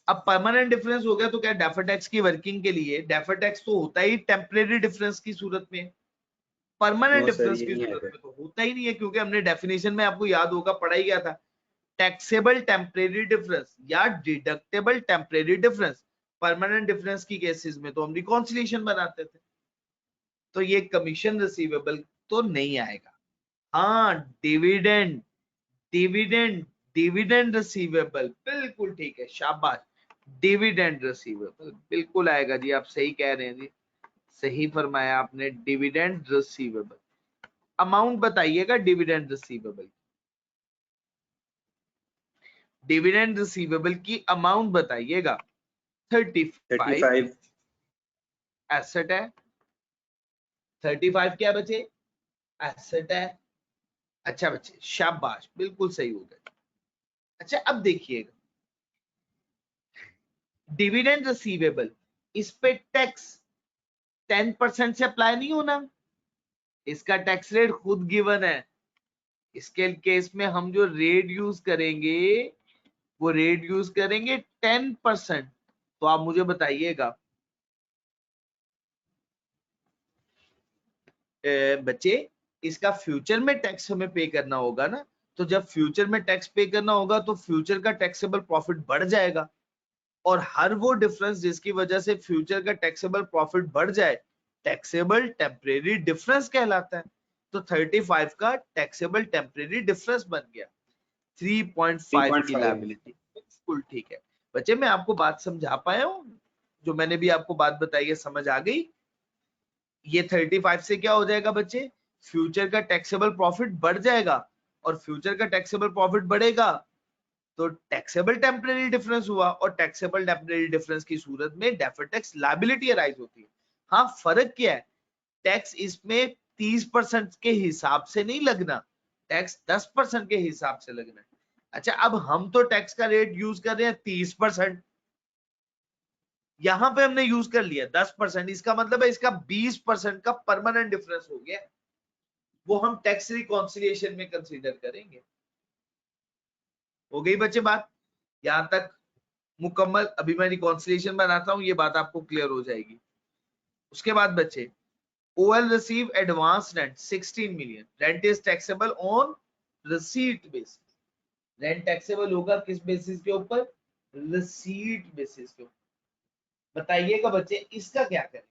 अब परमानेंट डिफरेंस हो गया तो क्या डेफर्ड टैक्स की वर्किंग के लिए डेफर्ड टैक्स तो होता ही टेम्परेरी डिफरेंस की सूरत में, परमानेंट नो सर, डिफरेंस ये की नहीं सूरत आएगा। में तो होता ही नहीं है, क्योंकि हमने डेफिनेशन में आपको याद होगा पढ़ा ही गया था, टैक्सेबल टेम्परेरी डिफरेंस या deductible temporary difference. Permanent difference की केसेस में तो हम रिकॉन्सिलिएशन बनाते थे, तो ये कमीशन रिसीवेबल तो नहीं आएगा। हाँ डिविडेंड, डिविडेंड, डिविडेंड रिसीवेबल, बिल्कुल ठीक है, शाबाश। डिविडेंड रिसीवेबल बिल्कुल आएगा जी, आप सही कह रहे हैं जी, सही फरमाया आपने, डिविडेंड रिसीवेबल। अमाउंट बताइएगा डिविडेंड रिसीवेबल, डिविडेंड रिसीवेबल की अमाउंट बताइएगा। 35 35। एसेट है, 35 क्या बचे? एसेट है। अच्छा बच्चे शाबाश, बिल्कुल सही हो गया। अच्छा अब देखिएगा डिविडेंड रिसीवेबल, इस पे टैक्स 10% से अप्लाई नहीं होना, इसका टैक्स रेट खुद गिवन है। इसके केस में हम जो रेट यूज करेंगे वो रेट यूज करेंगे 10%। तो आप मुझे बताइएगा बच्चे, इसका फ्यूचर में टैक्स हमें पे करना होगा ना, तो जब फ्यूचर में टैक्स पे करना होगा तो फ्यूचर का टैक्सेबल प्रॉफिट बढ़ जाएगा, और हर वो डिफरेंस जिसकी वजह से फ्यूचर का टैक्सेबल प्रॉफिट बढ़ जाए टैक्सेबल टेम्परेरी डिफरेंस कहलाता है। तो 35 का टैक्सेबल टेम्परेरी डिफरेंस बन गया 3.5 की 3.5। लायबिलिटी, बिल्कुल ठीक है। बच्चे मैं आपको बात समझा पाया हूँ, जो मैंने भी आपको बात बताई है समझ आ गई? ये 35 से क्या हो जाएगा बच्चे, फ्यूचर का टैक्सेबल प्रॉफिट बढ़ जाएगा, और फ्यूचर का टैक्सेबल प्रॉफिट बढ़ेगा तो टैक्सेबल टेम्परेरी डिफरेंस हुआ, और टैक्सेबल टेम्परेरी डिफरेंस की सूरत में डेफर्ड टैक्स लायबिलिटी अराइज होती है। हाँ फर्क क्या है, टैक्स इसमें 30% के हिसाब से नहीं लगना, टैक्स 10% के हिसाब से लगना है। अच्छा अब हम तो टैक्स का रेट यूज कर रहे हैं 30%, यहां पे हमने यूज कर लिया 10%, इसका मतलब है इसका 20% का परमानेंट डिफरेंस हो गया, वो हम टैक्स रिकॉन्सिलिएशन में कंसीडर करेंगे। हो गई बच्चे बात यहां तक मुकम्मल? अभी मैं रिकॉन्सिलिएशन बनाता हूं, ये बात आपको क्लियर हो जाएगी। उसके बाद बच्चे OL receive advance rent 16 million, rent is taxable on receipt basis। Rent taxable होगा किस बेसिस के ऊपर? रिसीट बेसिस के ऊपर। बताइएगा बच्चे इसका क्या करें,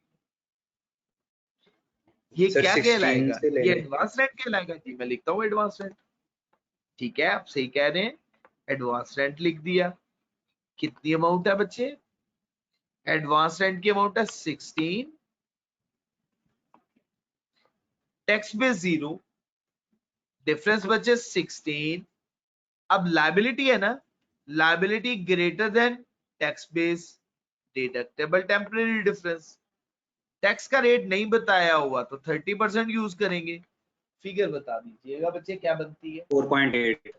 ये सर क्या 16 कहलाएगा? से ये लेंगे। एडवांस रेंट कहलाएगा जी, मैं लिखता हूँ एडवांस रेंट। ठीक है आप सही कह रहे हैं, एडवांस रेंट लिख दिया। कितनी अमाउंट है बच्चे? एडवांस रेंट की अमाउंट है 16, टैक्स बेस 0, डिफरेंस बचे 16। अब लायबिलिटी है ना, liability greater than tax base deductible temporary difference. Tax का रेट नहीं बताया हुआ तो 30% यूज करेंगे। फिगर बता दीजिएगा बच्चे क्या बनती है। 4.8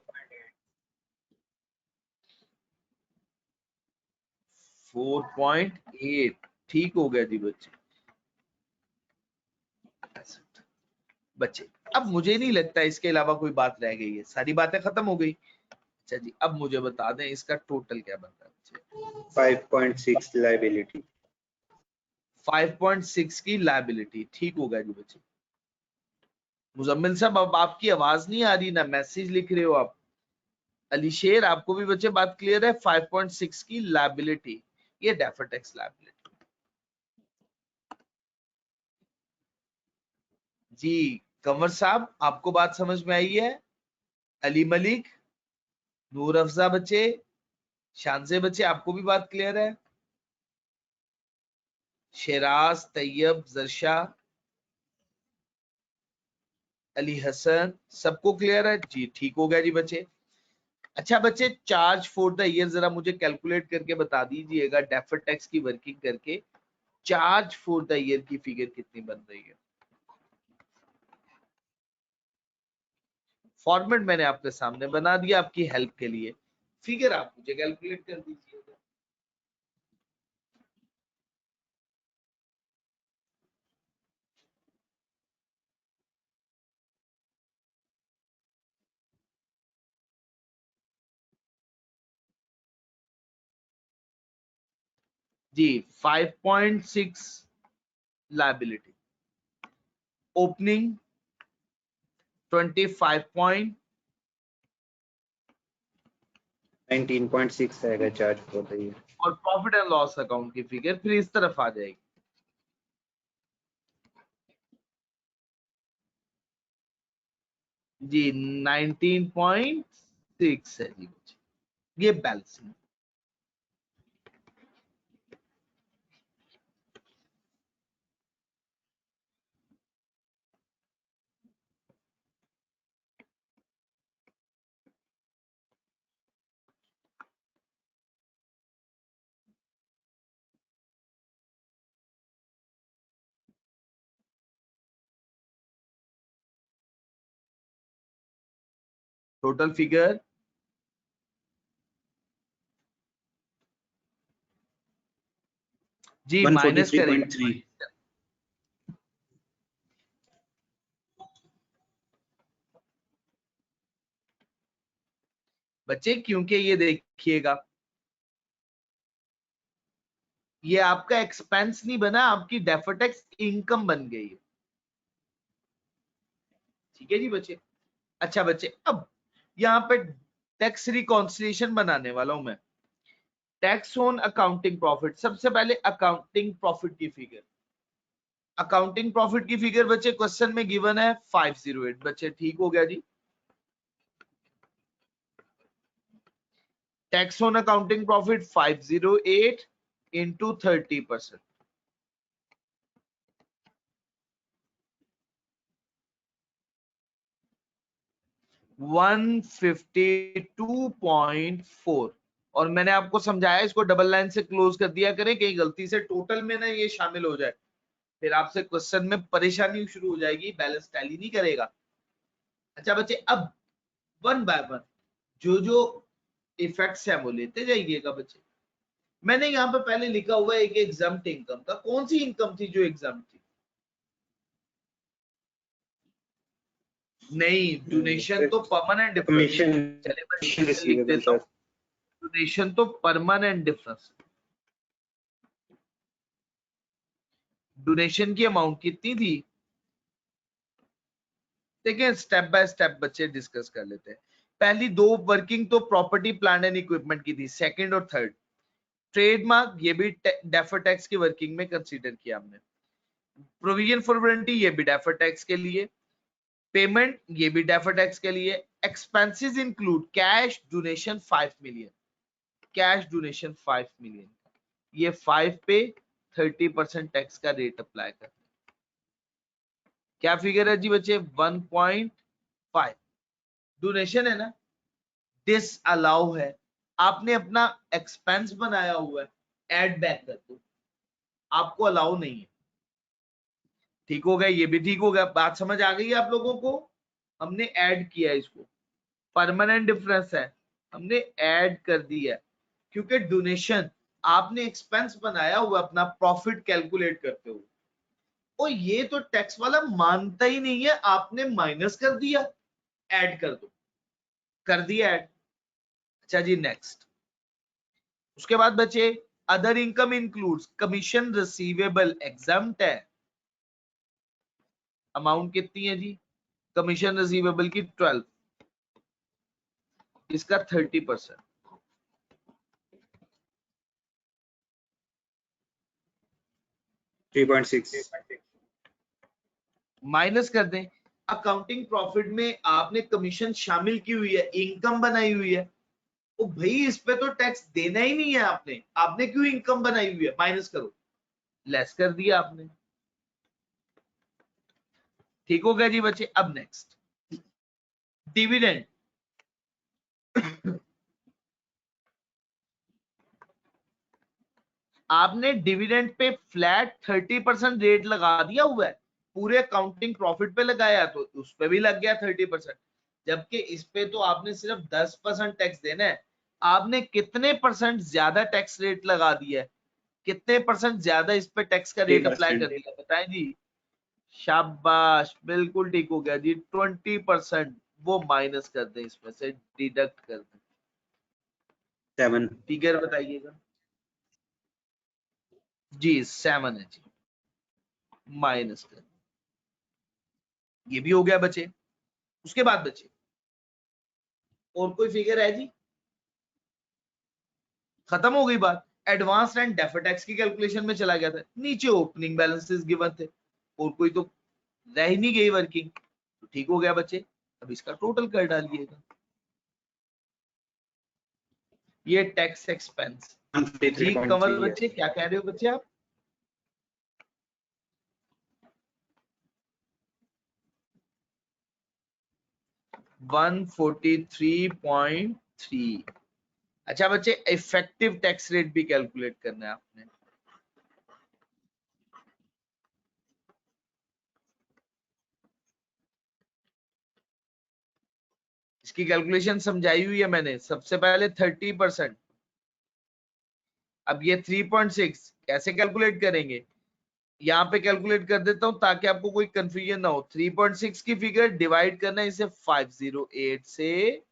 4.8 ठीक हो गया जी बच्चे। बच्चे अब मुझे नहीं लगता इसके अलावा कोई बात रह गई है, सारी बातें खत्म हो गई। अच्छा जी, अब मुझे बता दें इसका टोटल क्या बनता है बच्चे। 5.6 लाइबिलिटी 5.6 की लायबिलिटी ठीक हो गया जी बच्चे। मुजम्मिल साहब अब आपकी आवाज नहीं आ रही ना मैसेज लिख रहे हो आप। अली शेर आपको भी बच्चे बात क्लियर है। 5.6 की लायबिलिटी ये डेफर्ड टैक्स लायबिलिटी। जी कंवर साहब आपको बात समझ में आई है। अली मलिक, नूर अफजा बच्चे, शानजे बच्चे आपको भी बात क्लियर है। शेराज, तैयब, जरशा, अली हसन सबको क्लियर है जी। ठीक हो गया जी बच्चे। अच्छा बच्चे चार्ज फॉर द ईयर जरा मुझे कैलकुलेट करके बता दीजिएगा डेफर्ड टैक्स की वर्किंग करके चार्ज फॉर द ईयर की फिगर कितनी बन रही है। फॉर्मेट मैंने आपके सामने बना दिया आपकी हेल्प के लिए। फिगर आप मुझे कैलकुलेट कर दीजिएगा। जी 5.6 लायबिलिटी ओपनिंग 25 19.6 आएगा चार्ज फॉर द ईयर। और प्रॉफिट एंड लॉस अकाउंट की फिगर फिर इस तरफ आ जाएगी। जी 19.6 है जी ये बैलेंसिंग। टोटल फिगर जी माइनस करेंगे 143.3 बच्चे क्योंकि ये देखिएगा ये आपका एक्सपेंस नहीं बना आपकी डेफर्ड टैक्स इनकम बन गई है। ठीक है जी बच्चे। अच्छा बच्चे अब यहाँ पे टैक्स रिकॉन्सिलिएशन बनाने वाला हूं मैं। टैक्स ऑन अकाउंटिंग प्रॉफिट सबसे पहले अकाउंटिंग प्रॉफिट की फिगर। अकाउंटिंग प्रॉफिट की फिगर बच्चे क्वेश्चन में गिवन है 508 बच्चे ठीक हो गया जी। Tax on accounting profit 508 into 30%। 152.4 और मैंने आपको समझाया इसको डबल लाइन से क्लोज कर दिया करें कहीं गलती से टोटल में ना ये शामिल हो जाए फिर आपसे क्वेश्चन में परेशानी शुरू हो जाएगी बैलेंस टैली नहीं करेगा। अच्छा बच्चे अब वन बाय वन जो जो इफेक्ट्स है वो लेते जाइएगा बच्चे। मैंने यहाँ पे पहले लिखा हुआ है एक एग्जाम्प्ट इनकम का। कौन सी इनकम थी जो एग्जाम्प्ट थी? नहीं डोनेशन तो परमानेंट डिफरेंस। कमीशन चले मैं लिख रिसीवेबल देता हूँ। डोनेशन तो परमानेंट डिफरेंस। डोनेशन की अमाउंट कितनी थी देखिए स्टेप बाय स्टेप बच्चे डिस्कस कर लेते हैं। पहली दो वर्किंग तो प्रॉपर्टी प्लांट एंड इक्विपमेंट की थी। सेकंड और थर्ड ट्रेडमार्क ये भी डेफर्ड टैक्स की वर्किंग में कंसीडर किया हमने। प्रोविजन फॉर वारंटी ये भी डेफर्ड टैक्स के लिए। पेमेंट ये भी डेफर्ड टैक्स के लिए। Expenses include cash donation 5 million. Cash donation 5 million ये 5 पे 30% टैक्स का रेट अप्लाई करते हैं। क्या फिगर है जी बच्चे 1.5 डोनेशन है ना, डिस अलाउ है, आपने अपना एक्सपेंस बनाया हुआ है, ऐड बैक कर दो, आपको अलाउ नहीं है। ठीक हो गया, ये भी ठीक हो गया, बात समझ आ गई है आप लोगों को। हमने ऐड किया इसको, परमानेंट डिफरेंस है, हमने ऐड कर दिया, क्योंकि डोनेशन आपने एक्सपेंस बनाया हुआ अपना प्रॉफिट कैलकुलेट करते हुए, और ये तो टैक्स वाला मानता ही नहीं है, आपने माइनस कर दिया, ऐड कर दो, कर दिया ऐड। अच्छा जी नेक्स्ट, उसके बाद बचे other income includes commission receivable exempt है, अमाउंट कितनी है जी, कमीशन रिसीवेबल की 12, इसका 30%, 3.6 माइनस कर दें। अकाउंटिंग प्रॉफिट में आपने कमीशन शामिल की हुई है, इनकम बनाई हुई है, तो भाई इस पे तो टैक्स देना ही नहीं है आपने, आपने क्यों इनकम बनाई हुई है, माइनस करो, लेस कर दिया आपने। ठीक हो गया जी बच्चे। अब नेक्स्ट डिविडेंड, आपने डिविडेंड पे फ्लैट 30% रेट लगा दिया हुआ है, पूरे अकाउंटिंग प्रॉफिट पे लगाया तो उस पे भी लग गया 30%, जबकि इस पे तो आपने सिर्फ 10% टैक्स देना है, आपने कितने परसेंट ज्यादा टैक्स रेट लगा दिया है, कितने परसेंट ज्यादा इस पे टैक्स का रेट अप्लाई कर दिया, बताएं जी। शाबाश, बिल्कुल ठीक हो गया जी, 20% वो माइनस कर दें, इसमें से डिडक्ट कर दें, 7 फिगर बताइएगा जी, 7 है जी, माइनस कर, ये भी हो गया बचे। उसके बाद बचे और कोई फिगर है जी, खत्म हो गई बात। एडवांस एंड डेफर्ड टैक्स की कैलकुलेशन में चला गया था, नीचे ओपनिंग बैलेंसेस गिवन थे, और कोई तो रह ही नहीं गई वर्किंग, तो ठीक हो गया बच्चे। अब इसका टोटल कर डालिएगा, ये टैक्स एक्सपेंस जी। कंवल 153.3 है। बच्चे क्या कह रहे हो बच्चे आप, वन 143.3। अच्छा बच्चे, इफेक्टिव टैक्स रेट भी कैलकुलेट करना है आपने, इसकी कैलकुलेशन समझाई हुई है मैंने। सबसे पहले 30%, अब ये 3.6 कैसे कैलकुलेट करेंगे, यहाँ पे कैलकुलेट कर देता हूं ताकि आपको कोई कंफ्यूजन ना हो। 3.6 की फिगर डिवाइड करना है इसे 508 से,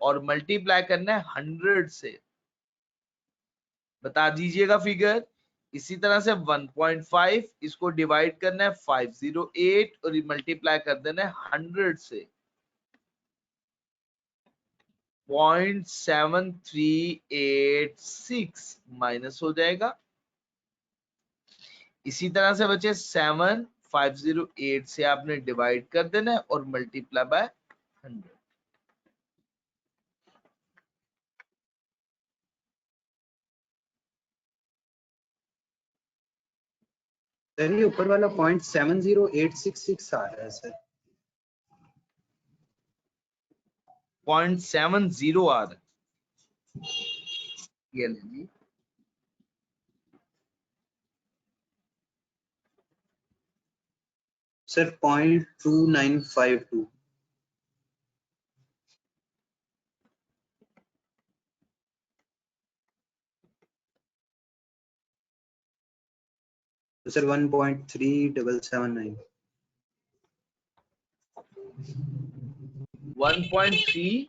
और मल्टीप्लाई करना है 100 से, बता दीजिएगा फिगर। इसी तरह से 1.5 इसको डिवाइड करना है 508 और मल्टीप्लाई कर देना है 100 से, 0.7386 माइनस हो जाएगा। इसी तरह से बचे 7508 से आपने डिवाइड कर देना है और मल्टीप्लाई बाय 100। सर ये ऊपर वाला 0.70866 आ रहा है सर। 0.70 आ रहा है, ये ले जी। सर 0.2952 तो सर 1.3779 1.3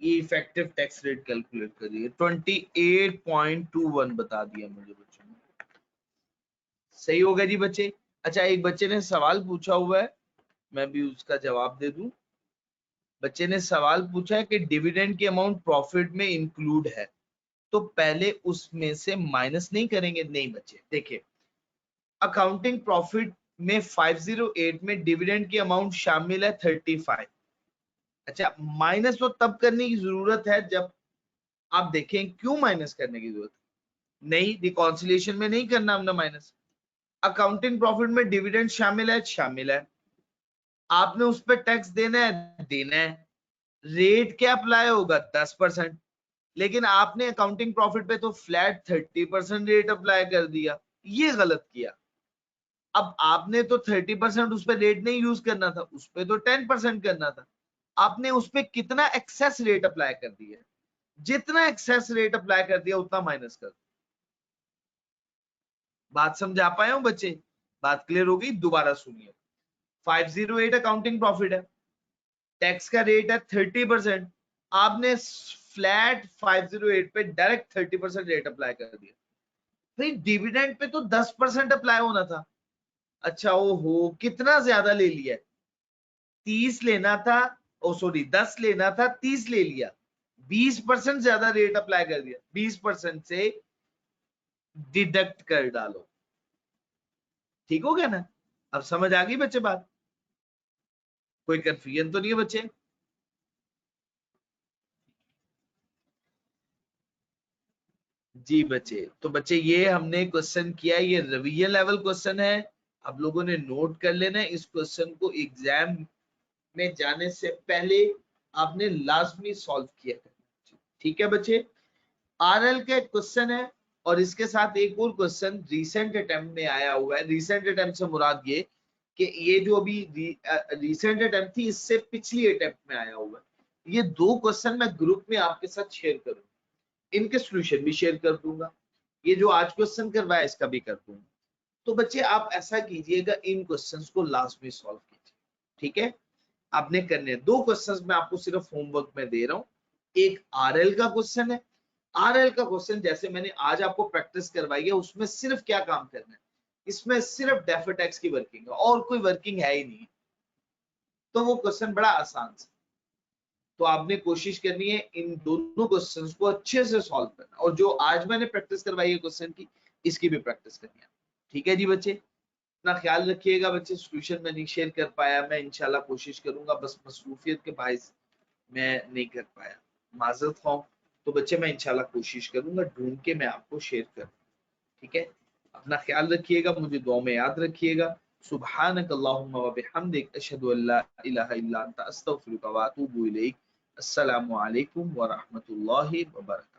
ये इफेक्टिव टैक्स रेट कैलकुलेट करिए, 28.21 बता दिया मुझे बच्चों ने। सही हो गया जी बच्चे। अच्छा, एक बच्चे ने सवाल पूछा हुआ है, मैं भी उसका जवाब दे दूं। बच्चे ने सवाल पूछा है कि डिविडेंड की अमाउंट प्रॉफिट में इंक्लूड है, तो पहले उसमें से माइनस नहीं करेंगे? नहीं बच्चे, देखिए अकाउंटिंग प्रॉफिट में 508 में डिविडेंड की अमाउंट शामिल है 35। अच्छा, माइनस तो तब करने की जरूरत है जब आप देखें, क्यों माइनस करने की जरूरत नहीं, रिकॉन्सिलिएशन में नहीं करना हमने माइनस, अकाउंटिंग प्रॉफिट में डिविडेंड शामिल है, शामिल है। आपने उस पर टैक्स देना है, देना है। रेट क्या अप्लाई होगा? 10%। लेकिन आपने अकाउंटिंग प्रॉफिट पे तो फ्लैट 30% रेट अप्लाई कर दिया, ये गलत किया। अब आपने तो 30% उस पर रेट नहीं यूज करना था, उस पर तो 10% करना था। आपने उस पर कितना एक्सेस रेट अप्लाई कर दिया? जितना एक्सेस रेट अप्लाई कर दिया उतना माइनस कर। बात समझा पाए हो बच्चे? बात क्लियर हो गई? दोबारा सुनिए। 508 अकाउंटिंग प्रॉफिट है, टैक्स का रेट है 30%। आपने फ्लैट 508 पे डायरेक्ट 30% रेट अप्लाई कर दिया। भाई डिविडेंड पे तो 10% अप्लाई होना था। अच्छा ओहो, कितना ज्यादा ले लिया? 30 लेना था, ओ सॉरी 10 लेना था, 30 ले लिया। 20% ज्यादा रेट अप्लाई कर दिया। 20% से डिडक्ट कर डालो। ठीक हो गया ना? अब समझ आ गई बच्चे बात? कोई कंफ्यूजन तो नहीं है बच्चे? जी बच्चे, तो बच्चे ये हमने क्वेश्चन किया, ये रिवीजन लेवल क्वेश्चन है। आप लोगों ने नोट कर लेना है। इस क्वेश्चन को एग्जाम में जाने से पहले आपने लाजमी सॉल्व किया करना। ठीक है बच्चे? आरएल का क्वेश्चन है और इसके साथ एक और क्वेश्चन रीसेंट अटेम्प्ट में आया हुआ है। रीसेंट अटेम्प्ट से मुराद ये कि ये जो अभी रीसेंट अटेम्प्ट थी, इससे पिछली अटेम्प्ट में आया हुआ है। ये दो क्वेश्चन मैं ग्रुप में आपके साथ शेयर करूंगा, इनके सोल्यूशन भी शेयर कर दूंगा। ये जो आज क्वेश्चन करवाया इसका भी कर दूंगा। तो बच्चे आप ऐसा कीजिएगा, इन क्वेश्चंस को लास्ट में सॉल्व कीजिए। ठीक है? आपने करने दो क्वेश्चंस मैं आपको सिर्फ होमवर्क में दे रहा हूँ। एक आरएल का क्वेश्चन है। आरएल का क्वेश्चन जैसे मैंने आज आपको प्रैक्टिस करवाई है, उसमें सिर्फ क्या काम करना है? इसमें सिर्फ डेफर्ड टैक्स की वर्किंग है और कोई वर्किंग है ही नहीं। तो वो क्वेश्चन बड़ा आसान है। तो आपने कोशिश करनी है इन दोनों क्वेश्चंस को अच्छे से सॉल्व करना, और जो आज मैंने प्रैक्टिस करवाई है क्वेश्चन की, इसकी भी प्रैक्टिस करनी है। ठीक है जी बच्चे? अपना ख्याल रखिएगा बच्चे। सोल्यूशन मैं नहीं शेयर कर पाया, मैं इंशाल्लाह कोशिश करूंगा, बस मसरूफियत के बायस मैं नहीं कर पाया, माजरत ख्वाह। तो बच्चे मैं इंशाल्लाह कोशिश करूंगा ढूंढ के मैं आपको शेयर करूँ। ठीक है? अपना ख्याल रखिएगा, मुझे दुआ में याद रखिएगा। सुब्हानक अल्लाहुम्मा व बिहम्दिक अशहदु अल्ला इलाहा इल्ला अंता अस्तगफिरुका व अतूबु इलैक। अस्सलामु अलैकुम व रहमतुल्लाहि व बरकातहू।